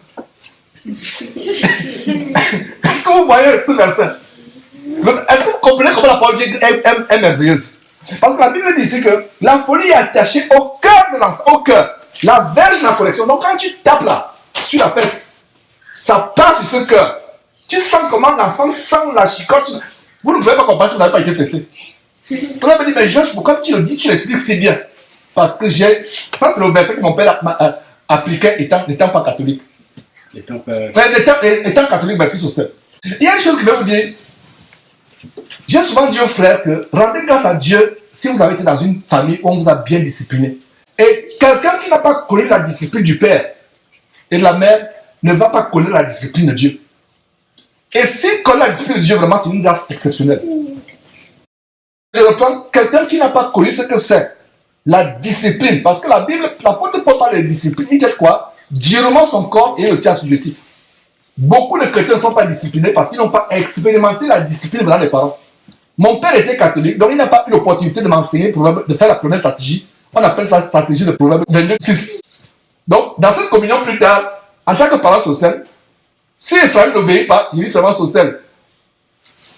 Est-ce que vous voyez ce verset? Est-ce que vous comprenez comment la parole de Dieu est merveilleuse? Parce que la Bible dit ici que la folie est attachée au cœur de l'enfant, au cœur. La verge de la correction. Donc quand tu tapes là, sur la fesse, ça passe sur ce cœur. Tu sens comment l'enfant sent la chicotte. Vous ne pouvez pas comprendre si vous n'avez pas été fessé. Vous me dit, mais Georges, pourquoi tu le dis, tu l'expliques si bien? Parce que j'ai... Ça, c'est le verset que mon père appliquait n'étant pas catholique. Étant catholique, merci Sostel. Il y a une chose que je vais vous dire. J'ai souvent dit aux frères que rendez grâce à Dieu si vous avez été dans une famille où on vous a bien discipliné. Et quelqu'un qui n'a pas connu la discipline du père et de la mère ne va pas connaître la discipline de Dieu. Et s'il connaît la discipline de Dieu, vraiment, c'est une grâce exceptionnelle. Je reprends quelqu'un qui n'a pas connu ce que c'est la discipline. Parce que la Bible, l'apôtre Paul parle de discipline. Il dit quoi? Durement son corps et le tient assujetti. Beaucoup de chrétiens ne sont pas disciplinés parce qu'ils n'ont pas expérimenté la discipline venant des parents. Mon père était catholique, donc il n'a pas eu l'opportunité de m'enseigner, de faire la première stratégie. On appelle ça stratégie de Proverbe 22:6. Donc, dans cette communion plus tard, en tant que parent social, si Ephraim n'obéit pas, il dit seulement Sostel.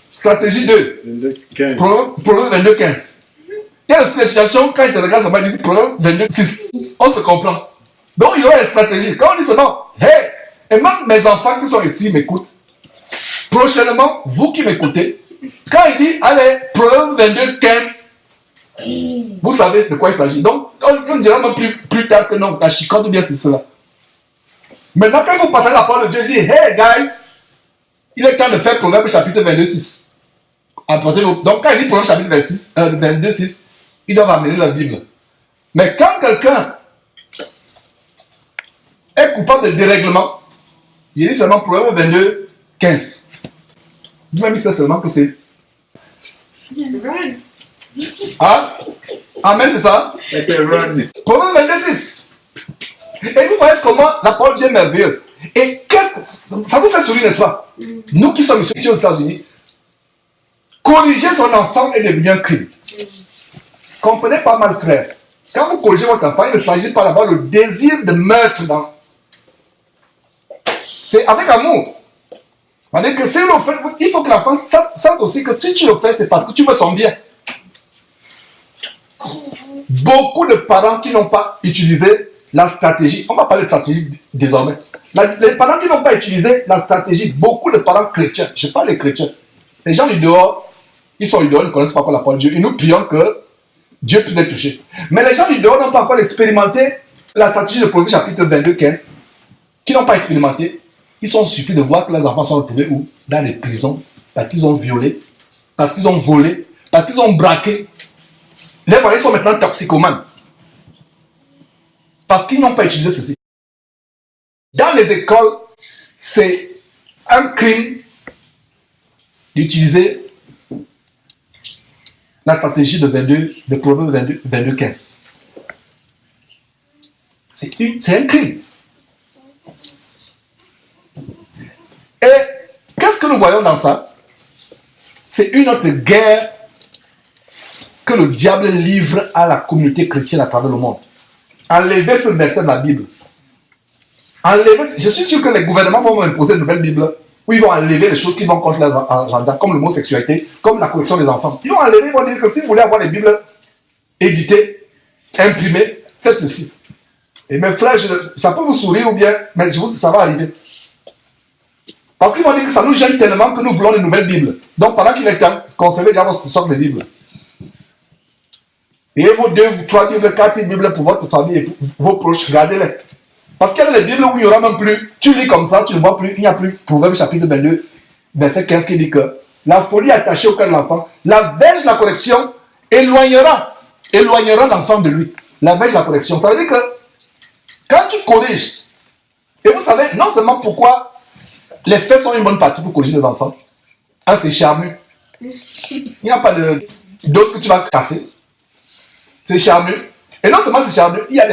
Stratégie 2. Proverbe 22:15. Il y a une situation, quand il se regarde, ça il dit Proverbe 22:6. On se comprend. Donc il y aura une stratégie. Quand on dit seulement, hey, et même mes enfants qui sont ici m'écoutent. Prochainement, vous qui m'écoutez, quand il dit, allez, Proverbe 22:15, vous savez de quoi il s'agit. Donc, on ne dira même plus tard que non, la chicotte ou bien c'est cela. Maintenant, quand vous partagez la parole de Dieu, il dit, hey guys, il est temps de faire Proverbe chapitre 22:6. Donc, quand il dit Proverbe chapitre 22:6, il doit amener la Bible. Mais quand quelqu'un est coupable de dérèglement, il dit seulement Proverbe 22:15. Lui-même, il sait seulement que c'est. Ah? Amen, c'est ça? C'est run. Proverbe 22:6. Et vous voyez comment la parole de Dieu est merveilleuse. Et ça vous fait sourire, n'est-ce pas? Nous qui sommes ici aux États-Unis, corriger son enfant est devenu un crime. Comprenez pas mal, frère. Quand vous corrigez votre enfant, il ne s'agit pas d'avoir le désir de meurtre dans. C'est avec amour. C'est-à-dire que il faut que l'enfant sente aussi que si tu le fais, c'est parce que tu veux son bien. Beaucoup de parents qui n'ont pas utilisé la stratégie, on va parler de stratégie désormais. Les parents qui n'ont pas utilisé la stratégie, beaucoup de parents chrétiens, je parle des chrétiens, les gens du dehors, ils sont du dehors, ils ne connaissent pas encore la parole de Dieu, et nous prions que Dieu puisse les toucher. Mais les gens du dehors n'ont pas encore expérimenté la stratégie de Proverbe chapitre 22:15, qui n'ont pas expérimenté, ils sont suffis de voir que les enfants sont retrouvés où? Dans les prisons, parce qu'ils ont violé, parce qu'ils ont volé, parce qu'ils ont braqué. Les voyous sont maintenant toxicomanes. Parce qu'ils n'ont pas utilisé ceci. Dans les écoles, c'est un crime d'utiliser la stratégie de Proverbe 22:15. C'est un crime. Et qu'est-ce que nous voyons dans ça? C'est une autre guerre que le diable livre à la communauté chrétienne à travers le monde. Enlevez ce verset de la Bible. Enlever, je suis sûr que les gouvernements vont imposer une nouvelle Bible où ils vont enlever les choses qui vont contre leur agenda, comme l'homosexualité, comme la correction des enfants. Ils vont enlever, ils vont dire que si vous voulez avoir les Bibles éditées, imprimées, faites ceci. Et mes frères, ça peut vous sourire ou bien, mais je vous dis ça va arriver. Parce qu'ils vont dire que ça nous gêne tellement que nous voulons une nouvelle Bible. Donc pendant qu'il est temps, conservez déjà votre sorte de Bible. Et vos 2, 3 Bibles, 4 Bibles pour votre famille et pour vos proches, gardez-les. Parce qu'il y a des Bibles où il n'y aura même plus. Tu lis comme ça, tu ne vois plus, il n'y a plus. Proverbe chapitre 22, verset 15 qui dit que la folie attachée au cœur de l'enfant, la verge de la correction éloignera l'enfant de lui. La verge de la correction. Ça veut dire que quand tu corriges, et vous savez, non seulement pourquoi les faits sont une bonne partie pour corriger les enfants. Un, c'est charmeux. Il n'y a pas de dose que tu vas casser. C'est charmeux. Et non seulement c'est charmeux, il y a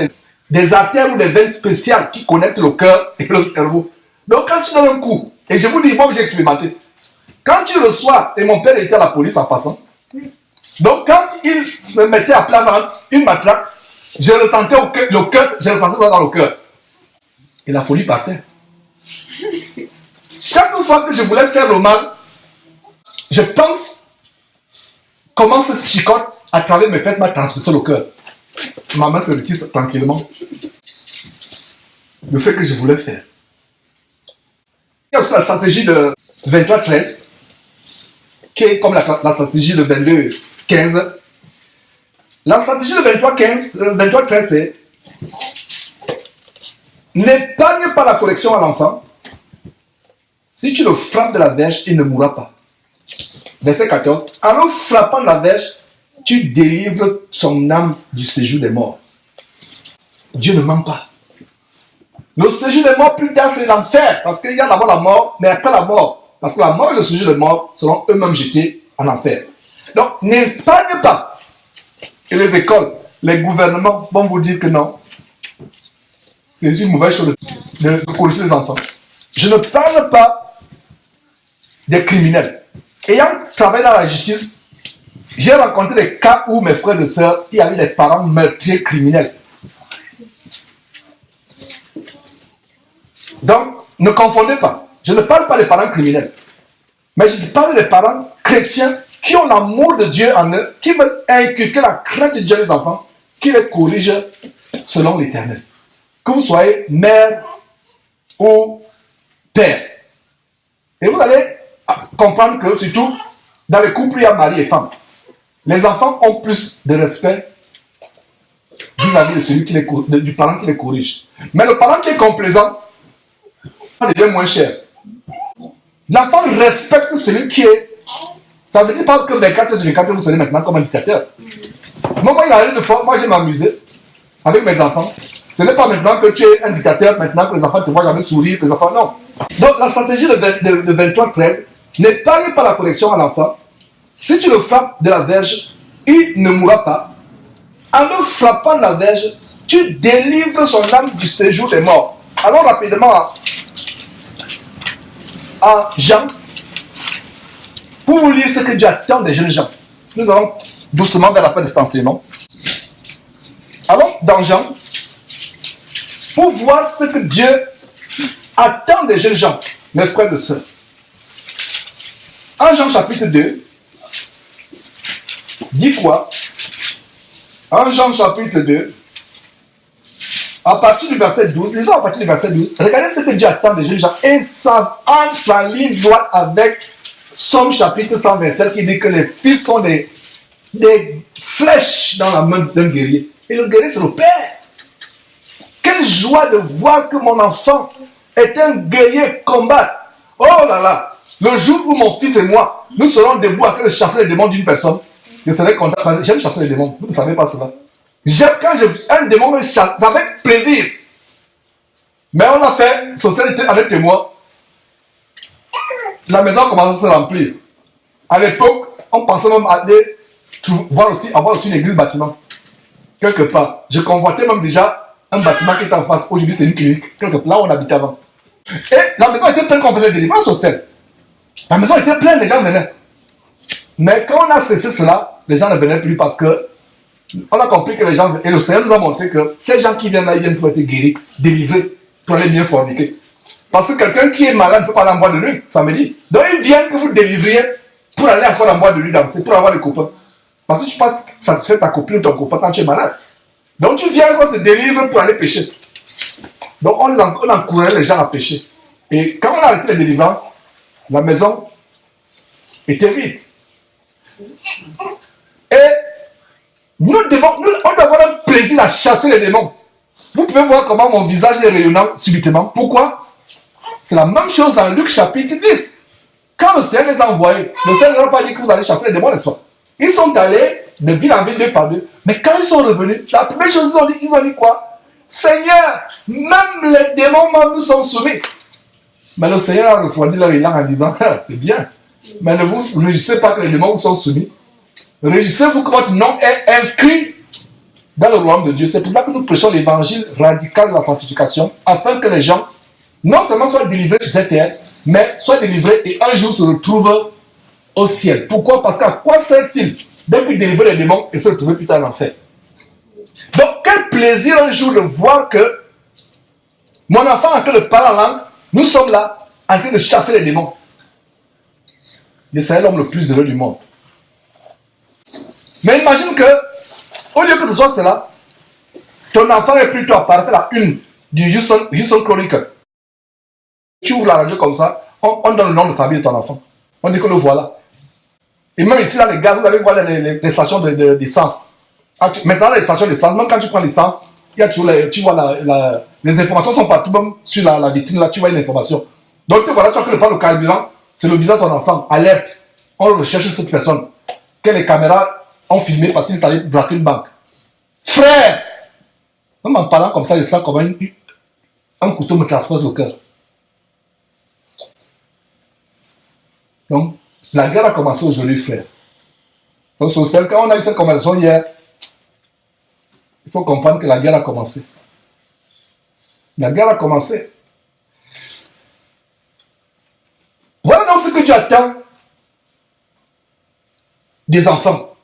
des artères ou des veines spéciales qui connectent le cœur et le cerveau. Donc quand tu donnes un coup, et je vous dis, moi j'ai expérimenté, quand tu reçois, et mon père était à la police en passant, donc quand il me mettait à plat ventre, une matraque, je ressentais le cœur, je ressentais ça dans le cœur. Et la folie partait. Chaque fois que je voulais faire le mal, je pense comment ce chicote à travers mes fesses m'a transpercé le cœur. Ma main se retire tranquillement de ce que je voulais faire. Il y a aussi la stratégie de 23-13, qui est comme la stratégie de 22-15. La stratégie de 23-13, c'est n'épargne pas la correction à l'enfant. Si tu le frappes de la verge, il ne mourra pas. Verset 14. En le frappant de la verge, tu délivres son âme du séjour des morts. Dieu ne ment pas. Le séjour des morts, plus tard, c'est l'enfer. Parce qu'il y a d'abord la mort, mais après la mort. Parce que la mort et le séjour des morts seront eux-mêmes jetés en enfer. Donc, n'épargne pas. Et les écoles, les gouvernements vont vous dire que non. C'est une mauvaise chose de corriger les enfants. Je ne parle pas des criminels. Ayant travaillé dans la justice, j'ai rencontré des cas où mes frères et sœurs, il y avait des parents meurtriers criminels. Donc, ne confondez pas. Je ne parle pas des parents criminels. Mais je parle des parents chrétiens qui ont l'amour de Dieu en eux, qui veulent inculquer la crainte de Dieu à les enfants, qui les corrigent selon l'Éternel. Que vous soyez mère ou père. Et vous allez comprendre que surtout dans les couples, il y a mari et femme. Les enfants ont plus de respect vis-à-vis de celui du parent qui les corrige. Mais le parent qui est complaisant devient moins cher. L'enfant respecte celui qui est. Ça ne veut dire pas que 24/24 vous serez maintenant comme un dictateur. Moi, il arrive de fois, moi, je m'amusais avec mes enfants. Ce n'est pas maintenant que tu es un dictateur, maintenant que les enfants te voient jamais sourire, que les enfants, non. Donc, la stratégie de 23-13 n'épargne pas la correction à l'enfant. Si tu le frappes de la verge, il ne mourra pas. En le frappant de la verge, tu délivres son âme du séjour des morts. Allons rapidement à Jean, pour vous lire ce que Dieu attend des jeunes gens. Nous allons doucement vers la fin de cet enseignement. Allons dans Jean, pour voir ce que Dieu attend des jeunes gens, mes frères et sœurs. En Jean chapitre 2, dit quoi? En Jean chapitre 2, à partir du verset 12, lisons à partir du verset 12, regardez ce que Dieu attend des jeunes gens, et ça entre en ligne droite avec Somme chapitre 127 qui dit que les fils sont des flèches dans la main d'un guerrier. Et le guerrier, c'est le Père. Quelle joie de voir que mon enfant est un guerrier combat. Oh là là, le jour où mon fils et moi, nous serons debout à de chasser les démons d'une personne, je serai content parce que j'aime chasser les démons. Vous ne savez pas cela. J'aime quand un démon me chasse avec plaisir. Mais on a fait socialité avec témoin. La maison commence à se remplir. À l'époque, on pensait même aller avoir aussi une église bâtiment. Quelque part. Je convoitais même déjà un bâtiment qui était en face. Aujourd'hui, c'est une clinique. Quelque part, là où on habitait avant. Et la maison était pleine qu'on faisait des délivrance hostel. La maison était pleine, les gens venaient. Mais quand on a cessé cela, les gens ne venaient plus parce que on a compris que les gens, et le Seigneur nous a montré que ces gens qui viennent là, ils viennent pour être guéris, délivrés. pour aller bien forniquer. Parce que quelqu'un qui est malade ne peut pas aller en boîte de nuit, ça me dit. Donc il vient que vous délivriez pour aller encore en boîte de nuit danser, pour avoir des copains. Parce que tu penses satisfaire ta copine ou ton copain quand tu es malade. Donc tu viens quand te délivre pour aller pécher. Donc on encourage les gens à pécher. Et quand on a arrêté les délivrances, la maison était vide. Et on doit avoir un plaisir à chasser les démons. Vous pouvez voir comment mon visage est rayonnant subitement. Pourquoi? C'est la même chose dans Luc chapitre 10. Quand le Seigneur les a envoyés, le Seigneur n'a pas dit que vous allez chasser les démons, n'est-ce pas? Ils sont allés de ville en ville, deux par deux. Mais quand ils sont revenus, la première chose qu'ils ont dit quoi? Seigneur, même les démons nous sont soumis. Mais le Seigneur a refroidi leur élan en disant, c'est bien. Mais ne vous réjouissez pas que les démons vous sont soumis. Réjouissez-vous que votre nom est inscrit dans le royaume de Dieu. C'est pour ça que nous prêchons l'évangile radical de la sanctification, afin que les gens, non seulement soient délivrés sur cette terre, mais soient délivrés et un jour se retrouvent au ciel. Pourquoi? Parce qu'à quoi sert-il d'être délivré des démons et se retrouver plus tard en enfer? Donc, quel plaisir un jour de voir que mon enfant, en train de parler en langue, nous sommes là, en train de chasser les démons. Et c'est l'homme le plus heureux du monde. Mais imagine que, au lieu que ce soit cela, ton enfant est plutôt apparaître à la une du Houston Chronicle. Tu ouvres la radio comme ça, on donne le nom de famille de ton enfant. On dit que le voilà. Et même ici, là, les gars, vous allez voir les stations d'essence. Maintenant, les stations d'essence, même quand tu prends l'essence, il y a toujours tu vois les informations sont partout, même sur la vitrine, là, tu vois une information. Donc, voilà, tu as que le pas le carburant, c'est le visage de ton enfant, alerte. On recherche cette personne que les caméras ont filmé parce qu'il est allé braquer une banque. Frère! Même en parlant comme ça, je sens comme un couteau me transpose le cœur. Donc, la guerre a commencé aujourd'hui, frère. Donc, quand on a eu cette conversation hier, il faut comprendre que la guerre a commencé. La guerre a commencé. Voilà donc ce que Dieu attend des enfants,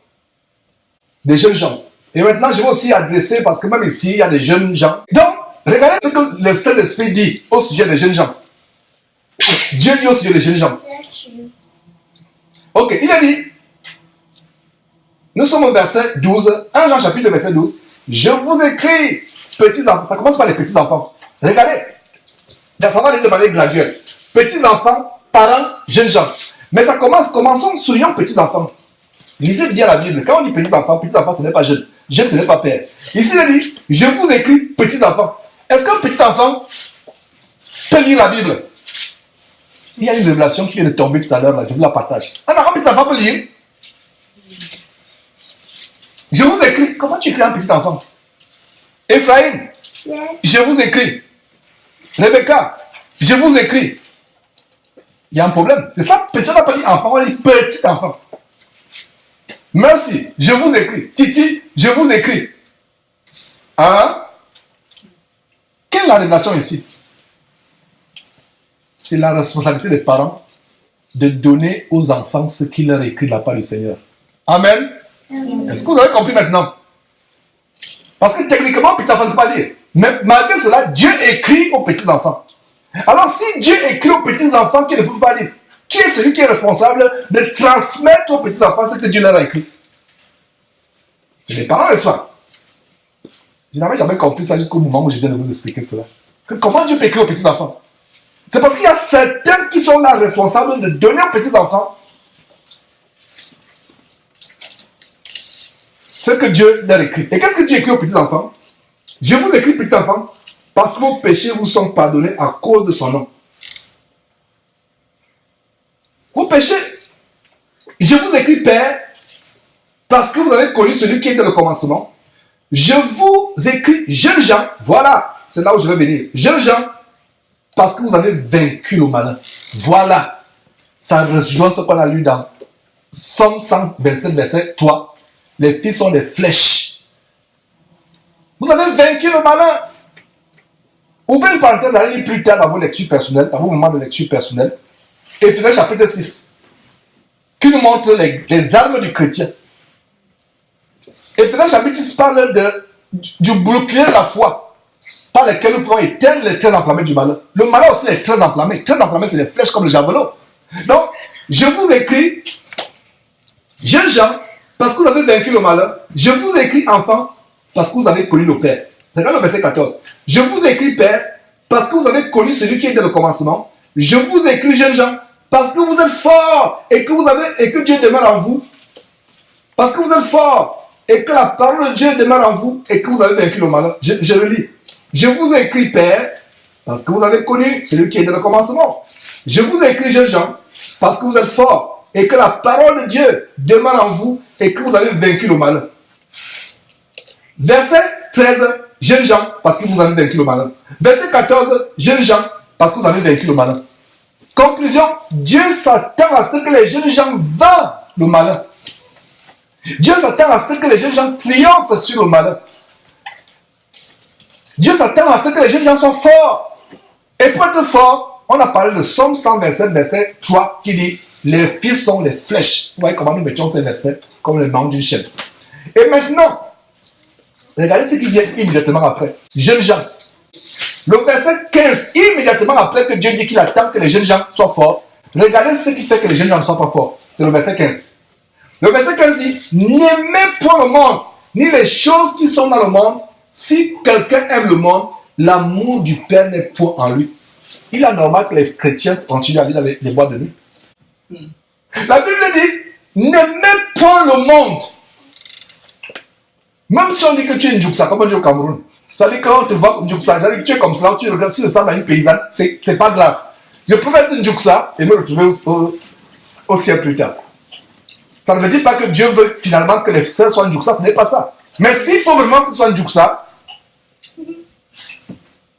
des jeunes gens. Et maintenant, je vais aussi adresser, parce que même ici, il y a des jeunes gens. Donc, regardez ce que le Saint-Esprit dit au sujet des jeunes gens. Dieu dit au sujet des jeunes gens. Ok, il a dit, nous sommes au verset 12, 1 Jean chapitre verset 12. Je vous écris, petits enfants. Ça commence par les petits enfants. Regardez, ça va aller de manière graduelle. Petits enfants, parents, jeunes gens. Mais ça commence, commençons, soyons petits enfants. Lisez bien la Bible. Quand on dit petits enfants, ce n'est pas jeune. Jeune, ce n'est pas père. Ici, il dit, je vous écris, petits enfants. Est-ce qu'un petit enfant peut lire la Bible? Il y a une révélation qui vient de tomber tout à l'heure, là, je vous la partage. Un petit enfant peut lire. Je vous écris. Comment tu écris un petit enfant? Ephraim, yes. Je vous écris. Rebecca, je vous écris. Il y a un problème. C'est ça, petit, on n'a pas dit enfant, on a dit petit enfant. Merci, je vous écris. Titi, je vous écris. Hein? Quelle est la révélation ici? C'est la responsabilité des parents de donner aux enfants ce qu'il leur écrit de la part du Seigneur. Amen. Est-ce que vous avez compris maintenant? Parce que techniquement, petit enfant ne peut pas lire. Mais malgré cela, Dieu écrit aux petits enfants. Alors si Dieu écrit aux petits enfants qui ne peuvent pas lire, qui est celui qui est responsable de transmettre aux petits enfants ce que Dieu leur a écrit? C'est les parents, n'est-ce pas? Je n'avais jamais compris ça jusqu'au moment où je viens de vous expliquer cela. Comment Dieu peut écrire aux petits enfants? C'est parce qu'il y a certains qui sont là responsables de donner aux petits enfants ce que Dieu leur écrit. Et qu'est-ce que Dieu écrit aux petits enfants? Je vous écris, petits enfants, parce que vos péchés vous sont pardonnés à cause de son nom. Vos péchés. Je vous écris, Père, parce que vous avez connu celui qui est dans le commencement. Je vous écris, jeunes gens, voilà, c'est là où je vais venir. Jeunes gens, parce que vous avez vaincu le malin. Voilà. Ça rejoint ce qu'on a lu dans Somme 127, verset 3. Les filles sont des flèches. Vous avez vaincu le malin. Ouvrez une parenthèse, allez lire plus tard dans vos lectures personnelles, dans vos moments de lecture personnelle. Éphésiens chapitre 6, qui nous montre les armes du chrétien. Éphésiens chapitre 6 parle du bouclier de la foi. par lesquels nous pouvons éteindre les traits enflammés du malheur. Le malheur aussi est très enflammé. Très enflammé, c'est des flèches comme le javelot. Donc, je vous écris, jeunes gens, parce que vous avez vaincu le malheur. Je vous écris, enfants, parce que vous avez connu le Père. Regarde le verset 14. Je vous écris, Père, parce que vous avez connu celui qui est dans le commencement. Je vous écris, jeunes gens, parce que vous êtes forts et que Dieu demeure en vous. Parce que vous êtes forts et que la parole de Dieu demeure en vous et que vous avez vaincu le malheur. Je le lis. Je vous écris, Père, parce que vous avez connu celui qui est dans le commencement. Je vous écris, jeunes gens, parce que vous êtes forts et que la parole de Dieu demeure en vous et que vous avez vaincu le malheur. Verset 13, jeunes gens, parce que vous avez vaincu le malheur. Verset 14, jeunes gens, parce que vous avez vaincu le malheur. Conclusion, Dieu s'attend à ce que les jeunes gens vainquent le malheur. Dieu s'attend à ce que les jeunes gens triomphent sur le malheur. Dieu s'attend à ce que les jeunes gens soient forts. Et pour être fort, on a parlé de Somme 127, verset 3, qui dit « Les fils sont les flèches ». Vous voyez comment nous mettions ces versets comme le manque d'une chaîne. Et maintenant, regardez ce qui vient immédiatement après. Jeunes gens. Le verset 15, immédiatement après que Dieu dit qu'il attend que les jeunes gens soient forts, regardez ce qui fait que les jeunes gens ne soient pas forts. C'est le verset 15. Le verset 15 dit « N'aimez point le monde, ni les choses qui sont dans le monde. Si quelqu'un aime le monde, l'amour du Père n'est point en lui. » Il est normal que les chrétiens continuent à lire les boîtes de nuit. La Bible dit « N'aimez point le monde. » Même si on dit que tu es une Djouksa, comme on dit au Cameroun, ça dit que quand on te voit comme Djouksa, ça dit que tu es comme cela, tu ressembles à une paysanne, c'est pas grave. Je peux être une Djouksa et me retrouver au ciel plus tard. Ça ne veut dire pas que Dieu veut finalement que les sœurs soient une Djouksa, ce n'est pas ça. Mais s'il faut vraiment que tu sois une Djouksa,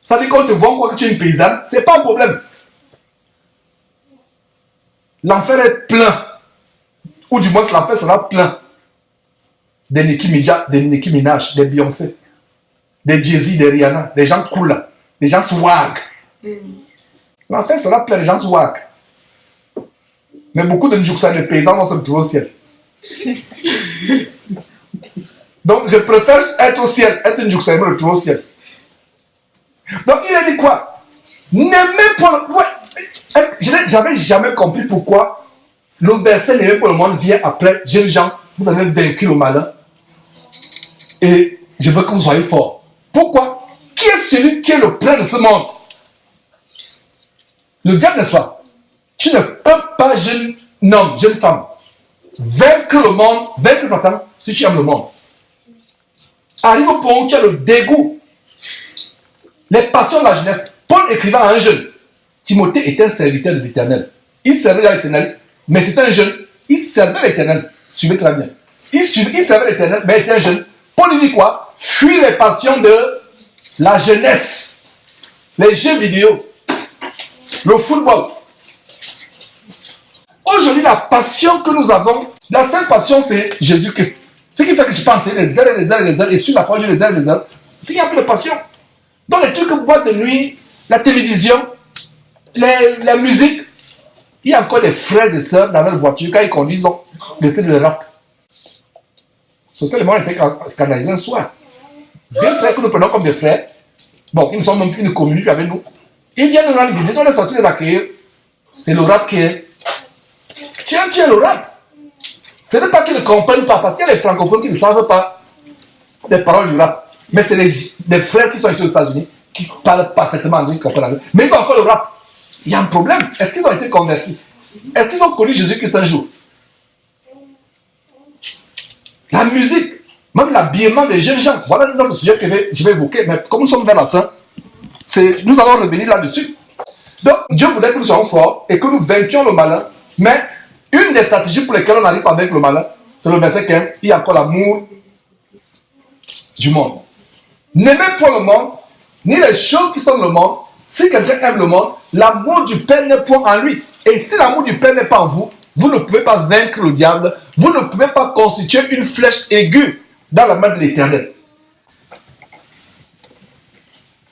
ça dit qu'on te voit quoi que tu es une paysanne, c'est pas un problème. L'enfer est plein. Ou du moins l'enfer sera plein. Des Nicki Minaj, des Beyoncé, des Jay-Z, des Rihanna, des gens cool, des gens swag. L'enfer sera plein de gens swag. Mais beaucoup de Ndjouksa, les paysans vont se retrouver au ciel. Donc je préfère être au ciel, être une Ndjouksa et me retrouver au ciel. Donc il a dit quoi? N'aimez pas le... Ouais. J'avais jamais compris pourquoi le verset n'aimez pas le monde vient après. Jeunes gens, vous avez vaincu le malin. Et je veux que vous soyez forts. Pourquoi? Qui est celui qui est le plein de ce monde? Le diable, n'est-ce pas? Tu ne peux pas, jeune homme, jeune femme, vaincre le monde, vaincre Satan, si tu aimes le monde. Arrive au point où tu as le dégoût, les passions de la jeunesse. Paul écrivant à un jeune, Timothée était un serviteur de l'Éternel. Il servait dans l'Éternel, mais c'était un jeune. Il servait l'Éternel. Suivez très bien. Il servait l'Éternel, mais il était un jeune. Paul lui dit quoi? Fuis les passions de la jeunesse. Les jeux vidéo. Le football. Aujourd'hui, la passion que nous avons, la seule passion, c'est Jésus-Christ. Ce qui fait que je pense, c'est les heures et les heures et les heures, et sur la parole de les heures et les heures. S'il n'y a plus de passion. Dans les trucs boîte de nuit, la télévision, la musique, il y a encore des frères et sœurs dans leur voiture, quand ils conduisent, ils ont laissé le rap. C'est ça, les gens étaient scandalisés un soir. Deux frères que nous prenons comme des frères, bon, ils ne sont même plus, ils ne communiquent plus avec nous. Ils viennent nous rendre visite, on est sortis les accueillir. C'est le rap qui est. Tiens, le rap. Ce n'est pas qu'ils ne comprennent pas, parce qu'il y a les francophones qui ne savent pas les paroles du rap. Mais c'est des frères qui sont ici aux États-Unis, qui parlent parfaitement anglais, qui comprennent anglais. Mais ils ont encore le rap. Il y a un problème. Est-ce qu'ils ont été convertis? Est-ce qu'ils ont connu Jésus-Christ un jour? La musique, même l'habillement des jeunes gens. Voilà le sujet que je vais évoquer. Mais comme nous sommes vers la fin, nous allons revenir là-dessus. Donc, Dieu voudrait que nous soyons forts et que nous vainquions le malin. Mais une des stratégies pour lesquelles on arrive à vaincre le malin, c'est le verset 15. Il y a encore l'amour du monde. N'aimez pas le monde, ni les choses qui sont dans le monde. Si quelqu'un aime le monde, l'amour du Père n'est point en lui. Et si l'amour du Père n'est pas en vous, vous ne pouvez pas vaincre le diable. Vous ne pouvez pas constituer une flèche aiguë dans la main de l'Éternel.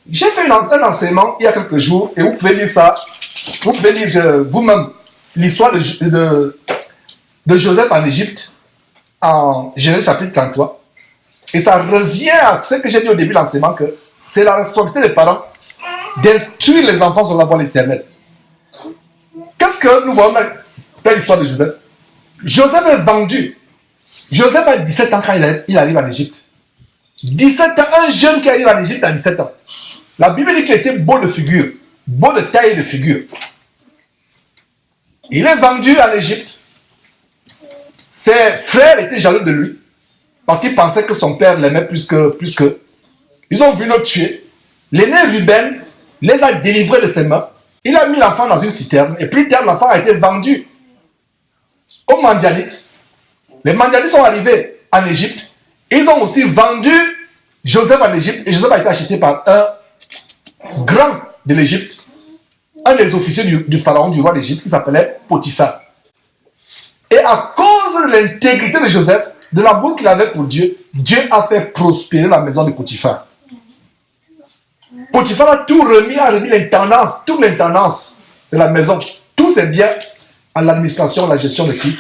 J'ai fait un enseignement il y a quelques jours, et vous pouvez lire ça. Vous pouvez lire vous-même l'histoire de Joseph en Égypte, en Genèse chapitre 33. Et ça revient à ce que j'ai dit au début de l'enseignement, que c'est la responsabilité des parents d'instruire les enfants sur la voie éternelle. Qu'est-ce que nous voyons dans l'histoire de Joseph? Joseph est vendu. Joseph a 17 ans quand il arrive en Égypte. 17 ans, un jeune qui arrive en Égypte à 17 ans. La Bible dit qu'il était beau de figure, beau de taille et de figure. Il est vendu en Égypte. Ses frères étaient jaloux de lui parce qu'ils pensaient que son père l'aimait plus que. Ils ont voulu le tuer. L'aîné Ruben les a délivrés de ses mains. Il a mis l'enfant dans une citerne et plus tard l'enfant a été vendu aux Mandianites. Les Mandianites sont arrivés en Égypte. Ils ont aussi vendu Joseph en Égypte et Joseph a été acheté par un grand de l'Égypte, un des officiers du pharaon, du roi d'Égypte, qui s'appelait Potiphar. Et à cause de l'intégrité de Joseph, de l'amour qu'il avait pour Dieu, Dieu a fait prospérer la maison de Potiphar. Potiphar a tout remis, l'intendance, toute l'intendance de la maison, tous ses biens à l'administration, la gestion de qui?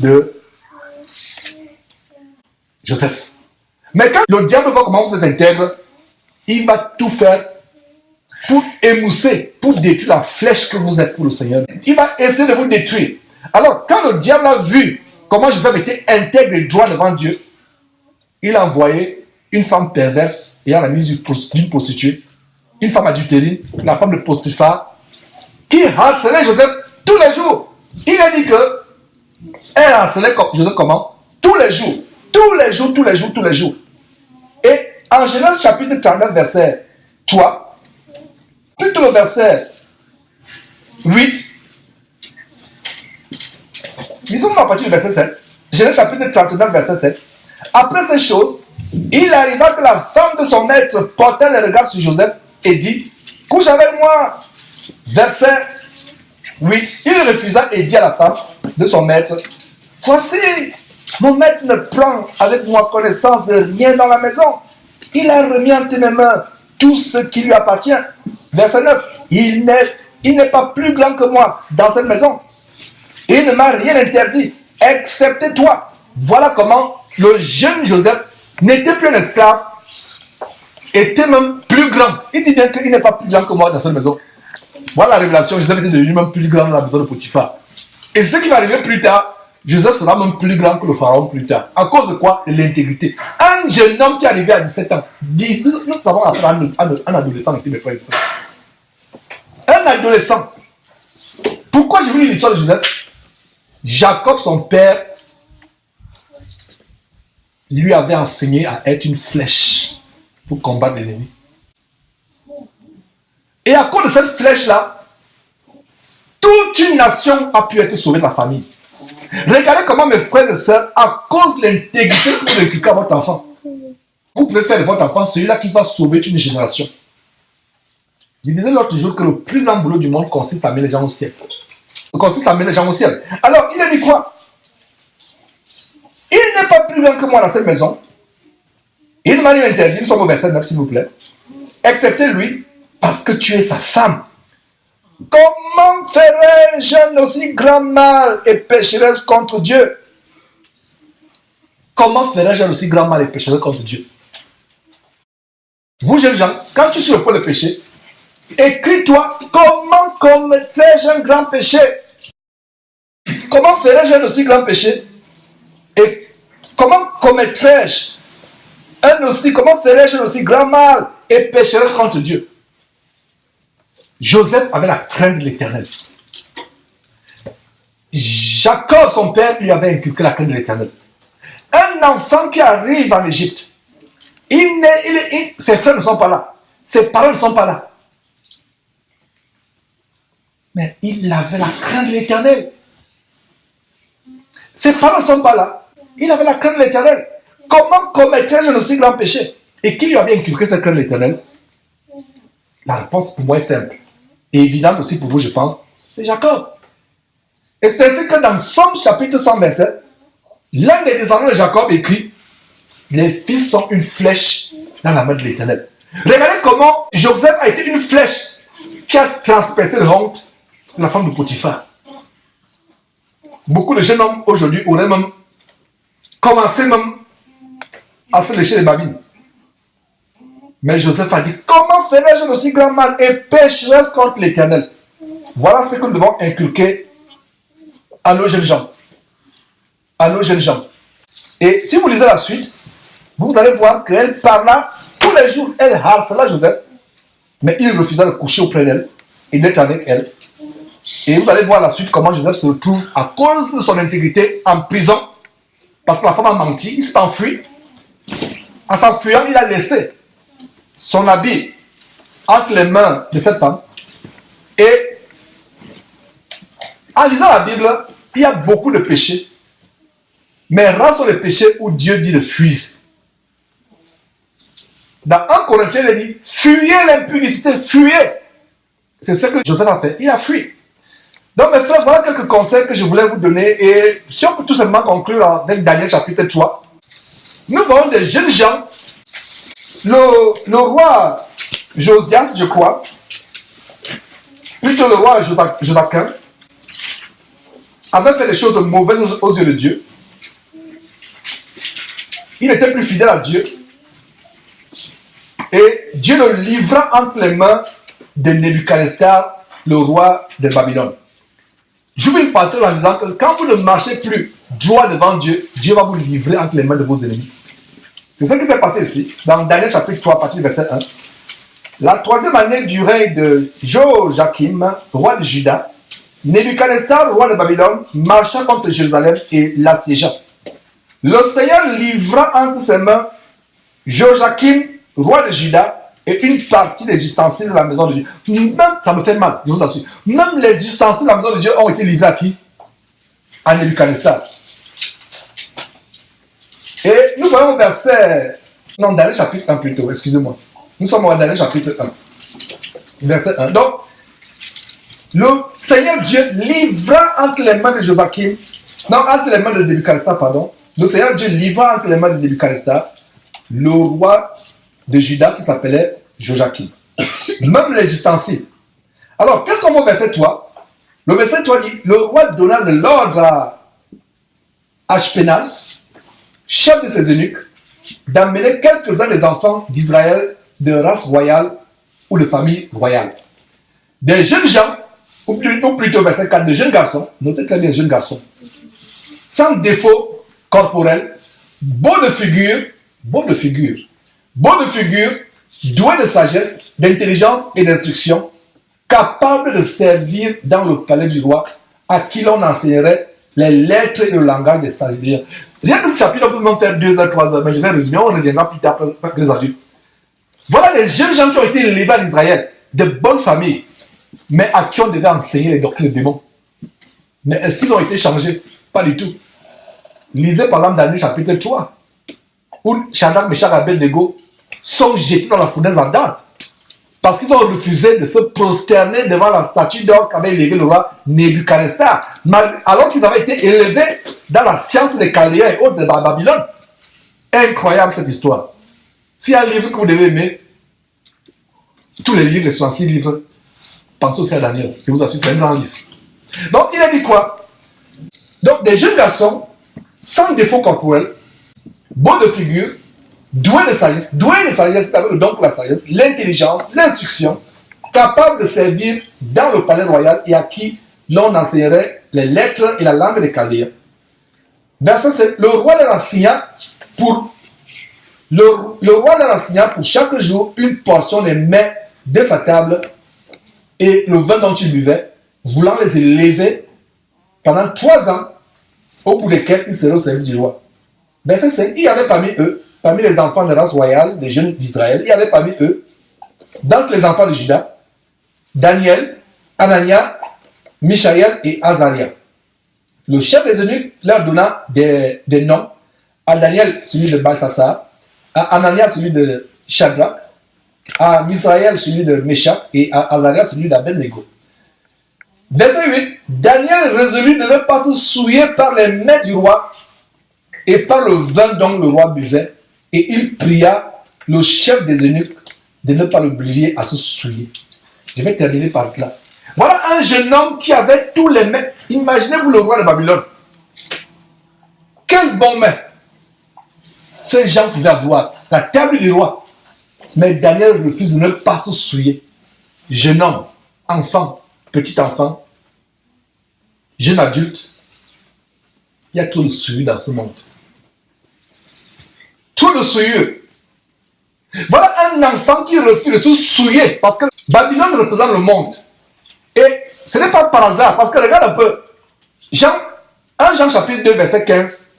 De Joseph. Mais quand le diable voit comment vous êtes intègre, il va tout faire pour émousser, pour détruire la flèche que vous êtes pour le Seigneur. Il va essayer de vous détruire. Alors, quand le diable a vu comment Joseph était intègre et droit devant Dieu, il a envoyé une femme perverse et à la mise d'une prostituée, une femme adultérine, la femme de Potiphar, qui harcelait Joseph tous les jours. Il a dit que elle harcelait Joseph comment? Tous les jours. Tous les jours, tous les jours, tous les jours. Et en Genèse chapitre 39, verset 3, plutôt le verset 8, disons à partir du verset 7, Genèse chapitre 39, verset 7, après ces choses, il arriva que la femme de son maître portait les regards sur Joseph et dit, couche avec moi. Verset 8, il refusa et dit à la femme de son maître, voici, mon maître ne prend avec moi connaissance de rien dans la maison. Il a remis entre mes mains tout ce qui lui appartient. Verset 9, il n'est pas plus grand que moi dans cette maison. Il ne m'a rien interdit, excepté toi. Voilà comment le jeune Joseph n'était plus un esclave, était même plus grand. Il dit bien qu'il n'est pas plus grand que moi dans cette maison. Voilà la révélation, Joseph était devenu même plus grand dans la maison de Potiphar. Et ce qui va arriver plus tard, Joseph sera même plus grand que le pharaon plus tard. À cause de quoi? De l'intégrité. Un jeune homme qui est arrivé à 17 ans, nous avons affaire à un adolescent ici, mes frères et sœurs. Un adolescent. Pourquoi j'ai voulu l'histoire de Joseph? Jacob, son père, lui avait enseigné à être une flèche pour combattre l'ennemi. Et à cause de cette flèche-là, toute une nation a pu être sauvée de la famille. Regardez comment mes frères et sœurs, à cause de l'intégrité que vous inculquez à votre enfant, vous pouvez faire de votre enfant celui-là qui va sauver une génération. Je disais l'autre jour que le plus grand boulot du monde consiste à amener les gens au ciel. Alors, il a dit quoi? Il n'est pas plus grand que moi dans cette maison. Il ne m'a rien interdit, nous sommes au verset 9 s'il vous plaît. Excepté lui, parce que tu es sa femme. Comment ferais-je un aussi grand mal et pécherais contre Dieu? Comment ferais-je un aussi grand mal et pécherais contre Dieu? Vous jeunes gens, quand tu es sur le point de pécher, écris-toi comment commettrais-je un grand péché? Comment ferais-je un aussi grand péché? Et comment commettrais-je comment ferais-je un aussi grand mal et pécherais contre Dieu? Joseph avait la crainte de l'Éternel. Jacob, son père, lui avait inculqué la crainte de l'Éternel. Un enfant qui arrive en Égypte, ses frères ne sont pas là, ses parents ne sont pas là. Mais il avait la crainte de l'Éternel. Ses parents ne sont pas là. Il avait la crainte de l'Éternel. Comment commettrais-je un aussi grand péché? Et qui lui avait inculqué cette crainte de l'Éternel? La réponse pour moi est simple. Et évidente aussi pour vous, je pense, c'est Jacob. Et c'est ainsi que dans Somme chapitre 127, l'un des descendants de Jacob écrit, les fils sont une flèche dans la main de l'Éternel. Regardez comment Joseph a été une flèche qui a transpercé le honte de la femme de Potiphar. Beaucoup de jeunes hommes aujourd'hui auraient même commencé à se lécher les babines. Mais Joseph a dit, comment ferais-je un aussi grand mal et pécherais contre l'Éternel? Voilà ce que nous devons inculquer à nos jeunes gens. À nos jeunes gens. Et si vous lisez la suite, vous allez voir qu'elle parla tous les jours, elle harcela Joseph, mais il refusa de coucher auprès d'elle et d'être avec elle. Et vous allez voir la suite comment Joseph se retrouve à cause de son intégrité en prison, parce que la femme a menti, il s'est enfui. En s'enfuyant, il a laissé son habit entre les mains de cette femme. Et en lisant la Bible, il y a beaucoup de péchés. Mais rares sont les péchés où Dieu dit de fuir. Dans 1 Corinthiens, il dit, fuyez l'impudicité, fuyez. C'est ce que Joseph a fait, il a fui. Donc mes frères, voilà quelques conseils que je voulais vous donner. Et si on peut tout simplement conclure avec Daniel chapitre 3. Nous voyons des jeunes gens. Le roi Josias, je crois, plutôt le roi Joachim, avait fait des choses mauvaises aux yeux de Dieu. Il était plus fidèle à Dieu. Et Dieu le livra entre les mains de Nebuchadnezzar, le roi de Babylone. Je vais partir en disant que quand vous ne marchez plus droit devant Dieu, Dieu va vous livrer entre les mains de vos ennemis. C'est ce qui s'est passé ici, dans Daniel chapitre 3, à partir du verset 1. La troisième année du règne de Joachim, roi de Juda, Nebuchadnezzar, roi de Babylone, marcha contre Jérusalem et l'assiégea. Le Seigneur livra entre ses mains Joachim, roi de Juda, et une partie des ustensiles de la maison de Dieu. Même, ça me fait mal, je vous assure. Même les ustensiles de la maison de Dieu ont été livrés à qui? À Nebuchadnezzar. Et nous voyons au verset... Non, Daniel chapitre 1 plutôt, excusez-moi. Nous sommes au Daniel chapitre 1. Verset 1. Donc, le Seigneur Dieu livra entre les mains de Joachim, non, entre les mains de Nebuchadnezzar, pardon. Le Seigneur Dieu livra entre les mains de Nebuchadnezzar le roi de Juda qui s'appelait Joachim. Même les ustensiles. Alors, qu'est-ce qu'on voit au verset 3? Le verset 3 dit, le roi donna de l'ordre à Ashpenaz, chef de ses eunuques, d'amener quelques-uns des enfants d'Israël de race royale ou de famille royale. Des jeunes gens, ou plutôt verset 4, de jeunes garçons, notez très bien jeunes garçons, sans défaut corporel, beaux de figure, doués de sagesse, d'intelligence et d'instruction, capables de servir dans le palais du roi, à qui l'on enseignerait les lettres et le langage des sages. Rien que ce chapitre, on peut même faire 2 heures, 3 heures, mais je vais résumer, on reviendra plus tard après les adultes. Voilà des jeunes gens qui ont été élevés en Israël, de bonnes familles, mais à qui on devait enseigner les doctrines des démons. Mais est-ce qu'ils ont été changés? Pas du tout. Lisez par exemple Daniel chapitre 3, où Shadrach, Meshach et Abednego sont jetés dans la fournaise ardente, parce qu'ils ont refusé de se prosterner devant la statue d'or qu'avait élevé le roi Nebuchadnezzar, alors qu'ils avaient été élevés dans la science des Chaldéens et autres de la Babylone. Incroyable cette histoire. S'il y a un livre que vous devez aimer, tous les livres, les 66 livres, pensez aussi à Daniel. Je vous assure, c'est un grand livre. Donc, il a dit quoi? Donc, des jeunes garçons, sans défaut corporel, beaux de figure, doués de sagesse, c'est-à-dire le don pour la sagesse, l'intelligence, l'instruction, capables de servir dans le palais royal et à qui l'on enseignerait les lettres et la langue des Chaldéens. Verset 7, le roi leur assigna pour chaque jour une portion des mets de sa table et le vin dont il buvait, voulant les élever pendant 3 ans, au bout desquels ils seraient au service du roi. Verset 5, il y avait parmi eux, parmi les enfants de race royale, des jeunes d'Israël, il y avait parmi eux, d'entre les enfants de Juda, Daniel, Anania, Mishaël et Azaria. Le chef des eunuques leur donna des noms. À Daniel, celui de Balthasar, à Anania, celui de Shadrach, à Misraël, celui de Meshach, et à Azaria, celui d'Abednego. Verset 8, Daniel résolut de ne pas se souiller par les mets du roi et par le vin dont le roi buvait, et il pria le chef des eunuques de ne pas l'obliger à se souiller. Je vais terminer par là. Voilà un jeune homme qui avait tous les mets. Imaginez-vous le roi de Babylone. Quel bon mets ces gens pouvaient avoir. La table du roi, Mais Daniel refuse de ne pas se souiller. Jeune homme, enfant, petit enfant, jeune adulte, il y a tout le souillure dans ce monde. Tout le souillure. Voilà un enfant qui refuse de se souiller parce que Babylone représente le monde. Et ce n'est pas par hasard, parce que regarde un peu. Jean 1 chapitre 2, verset 15.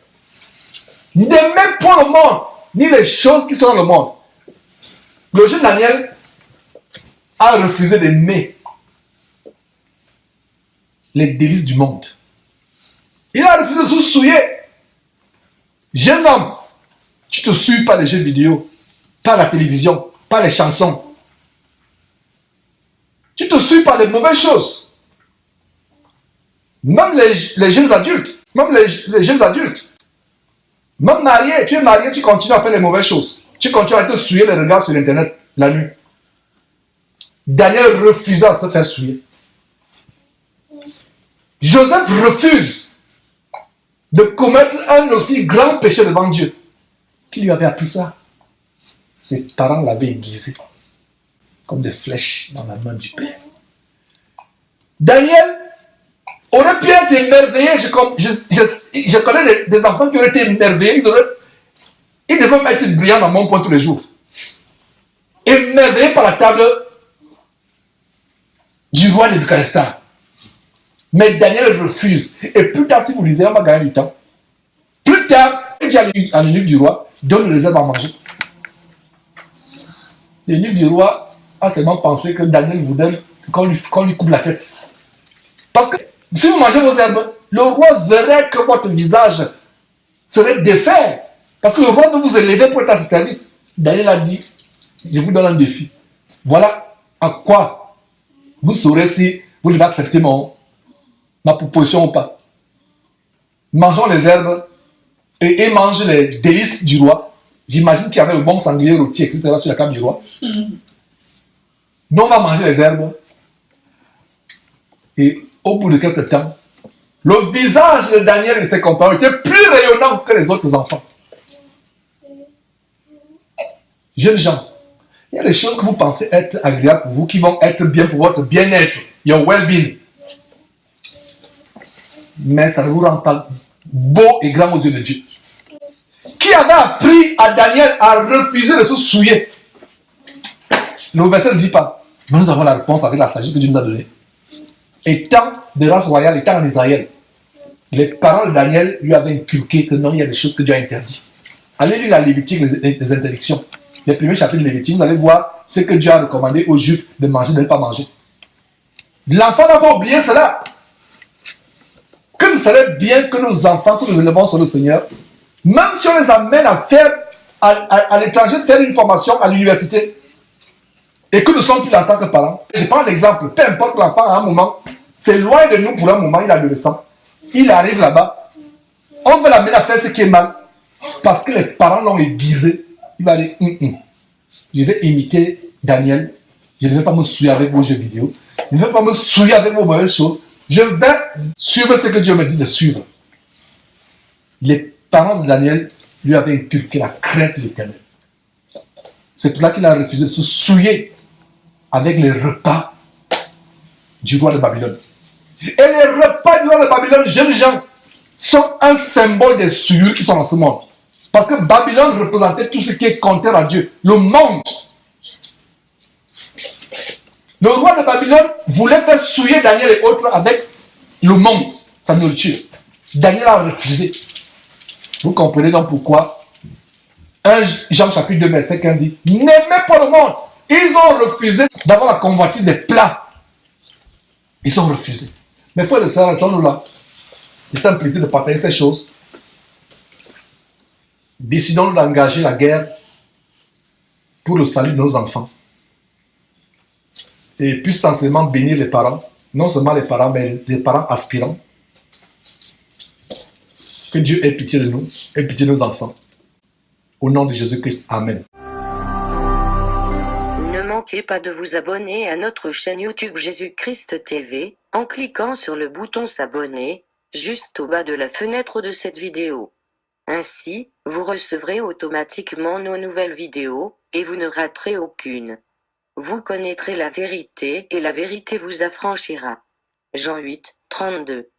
N'aimez point le monde, ni les choses qui sont dans le monde. Le jeune Daniel a refusé d'aimer les délices du monde. Il a refusé de se souiller. Jeune homme, tu te souilles par les jeux vidéo, par la télévision, par les chansons. Tu te souilles par les mauvaises choses. Même les jeunes adultes, même les jeunes adultes, même marié, tu es marié, tu continues à faire les mauvaises choses. Tu continues à te souiller les regards sur Internet la nuit. Daniel refusa de se faire souiller. Joseph refuse de commettre un aussi grand péché devant Dieu. Qui lui avait appris ça? Ses parents l'avaient aiguisé comme des flèches dans la main du Père. Daniel aurait pu être émerveillé. Je connais des enfants qui auraient été émerveillés. Ils devaient être brillants dans mon point tous les jours. Émerveillés par la table du roi Nebuchadnezzar. Mais Daniel refuse. Et plus tard, si vous lisez, on va gagner du temps. Plus tard, il dit à l'eunuque du roi, donne le réserve à manger. L'eunuque du roi a seulement pensé que Daniel voulait qu'on lui coupe la tête. Parce que si vous mangez vos herbes, le roi verrait que votre visage serait défait. Parce que le roi veut vous élever pour être à ce service. Daniel a dit, je vous donne un défi. Voilà à quoi vous saurez si vous devez accepter ma proposition ou pas. Mangeons les herbes et mange les délices du roi. J'imagine qu'il y avait le bon sanglier rôti, etc. sur la table du roi. Nous, on va manger les herbes. Et au bout de quelques temps, le visage de Daniel et ses compagnons était plus rayonnant que les autres enfants. Jeunes gens, il y a des choses que vous pensez être agréables pour vous, qui vont être bien pour votre bien-être, your well-being. Mais ça ne vous rend pas beau et grand aux yeux de Dieu. Qui avait appris à Daniel à refuser de se souiller? Le verset ne dit pas. Mais nous avons la réponse avec la sagesse que Dieu nous a donnée. Étant de race royale, étant en Israël, les parents de Daniel lui avaient inculqué que non, il y a des choses que Dieu a interdites. Allez lire la Lévitique, les interdictions. Les premiers chapitres de Lévitique, vous allez voir ce que Dieu a recommandé aux Juifs de manger, de ne pas manger. L'enfant n'a pas oublié cela. Que ce serait bien que nos enfants, que nous élevons sur le Seigneur, même si on les amène à faire à l'étranger, faire une formation à l'université, et que nous sommes plus en tant que parents. Je prends l'exemple, peu importe l'enfant à un moment, c'est loin de nous pour un moment, il est adolescent. Il arrive là-bas, on veut l'amener à faire ce qui est mal, parce que les parents l'ont aiguisé. Il va dire, je vais imiter Daniel, je ne vais pas me souiller avec vos jeux vidéo, je ne vais pas me souiller avec vos mauvaises choses, je vais suivre ce que Dieu me dit de suivre. Les parents de Daniel lui avaient inculqué la crainte de l'Éternel. C'est pour ça qu'il a refusé de se souiller avec les repas du roi de Babylone. Et les repas du roi de Babylone, jeunes gens, sont un symbole des souillures qui sont dans ce monde. Parce que Babylone représentait tout ce qui est contraire à Dieu. Le monde. Le roi de Babylone voulait faire souiller Daniel et autres avec le monde, sa nourriture. Daniel a refusé. Vous comprenez donc pourquoi 1 Jean chapitre 2 verset 15 dit, n'aimez pas le monde. Ils ont refusé d'avoir la convoitise des plats. Ils ont refusé. Mais frères et sœurs, attendons-nous là. C'est un plaisir de partager ces choses. Décidons d'engager la guerre pour le salut de nos enfants. Et puisse enseignement bénir les parents, non seulement les parents, mais les parents aspirants. Que Dieu ait pitié de nous, ait pitié de nos enfants. Au nom de Jésus-Christ, Amen. Ne manquez pas de vous abonner à notre chaîne YouTube Jésus-Christ TV, en cliquant sur le bouton s'abonner, juste au bas de la fenêtre de cette vidéo. Ainsi, vous recevrez automatiquement nos nouvelles vidéos, et vous ne raterez aucune. Vous connaîtrez la vérité et la vérité vous affranchira. Jean 8, 32.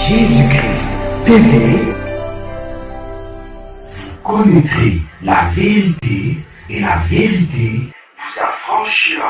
Jésus-Christ TV, vous connaîtrez la vérité et la vérité vous affranchira.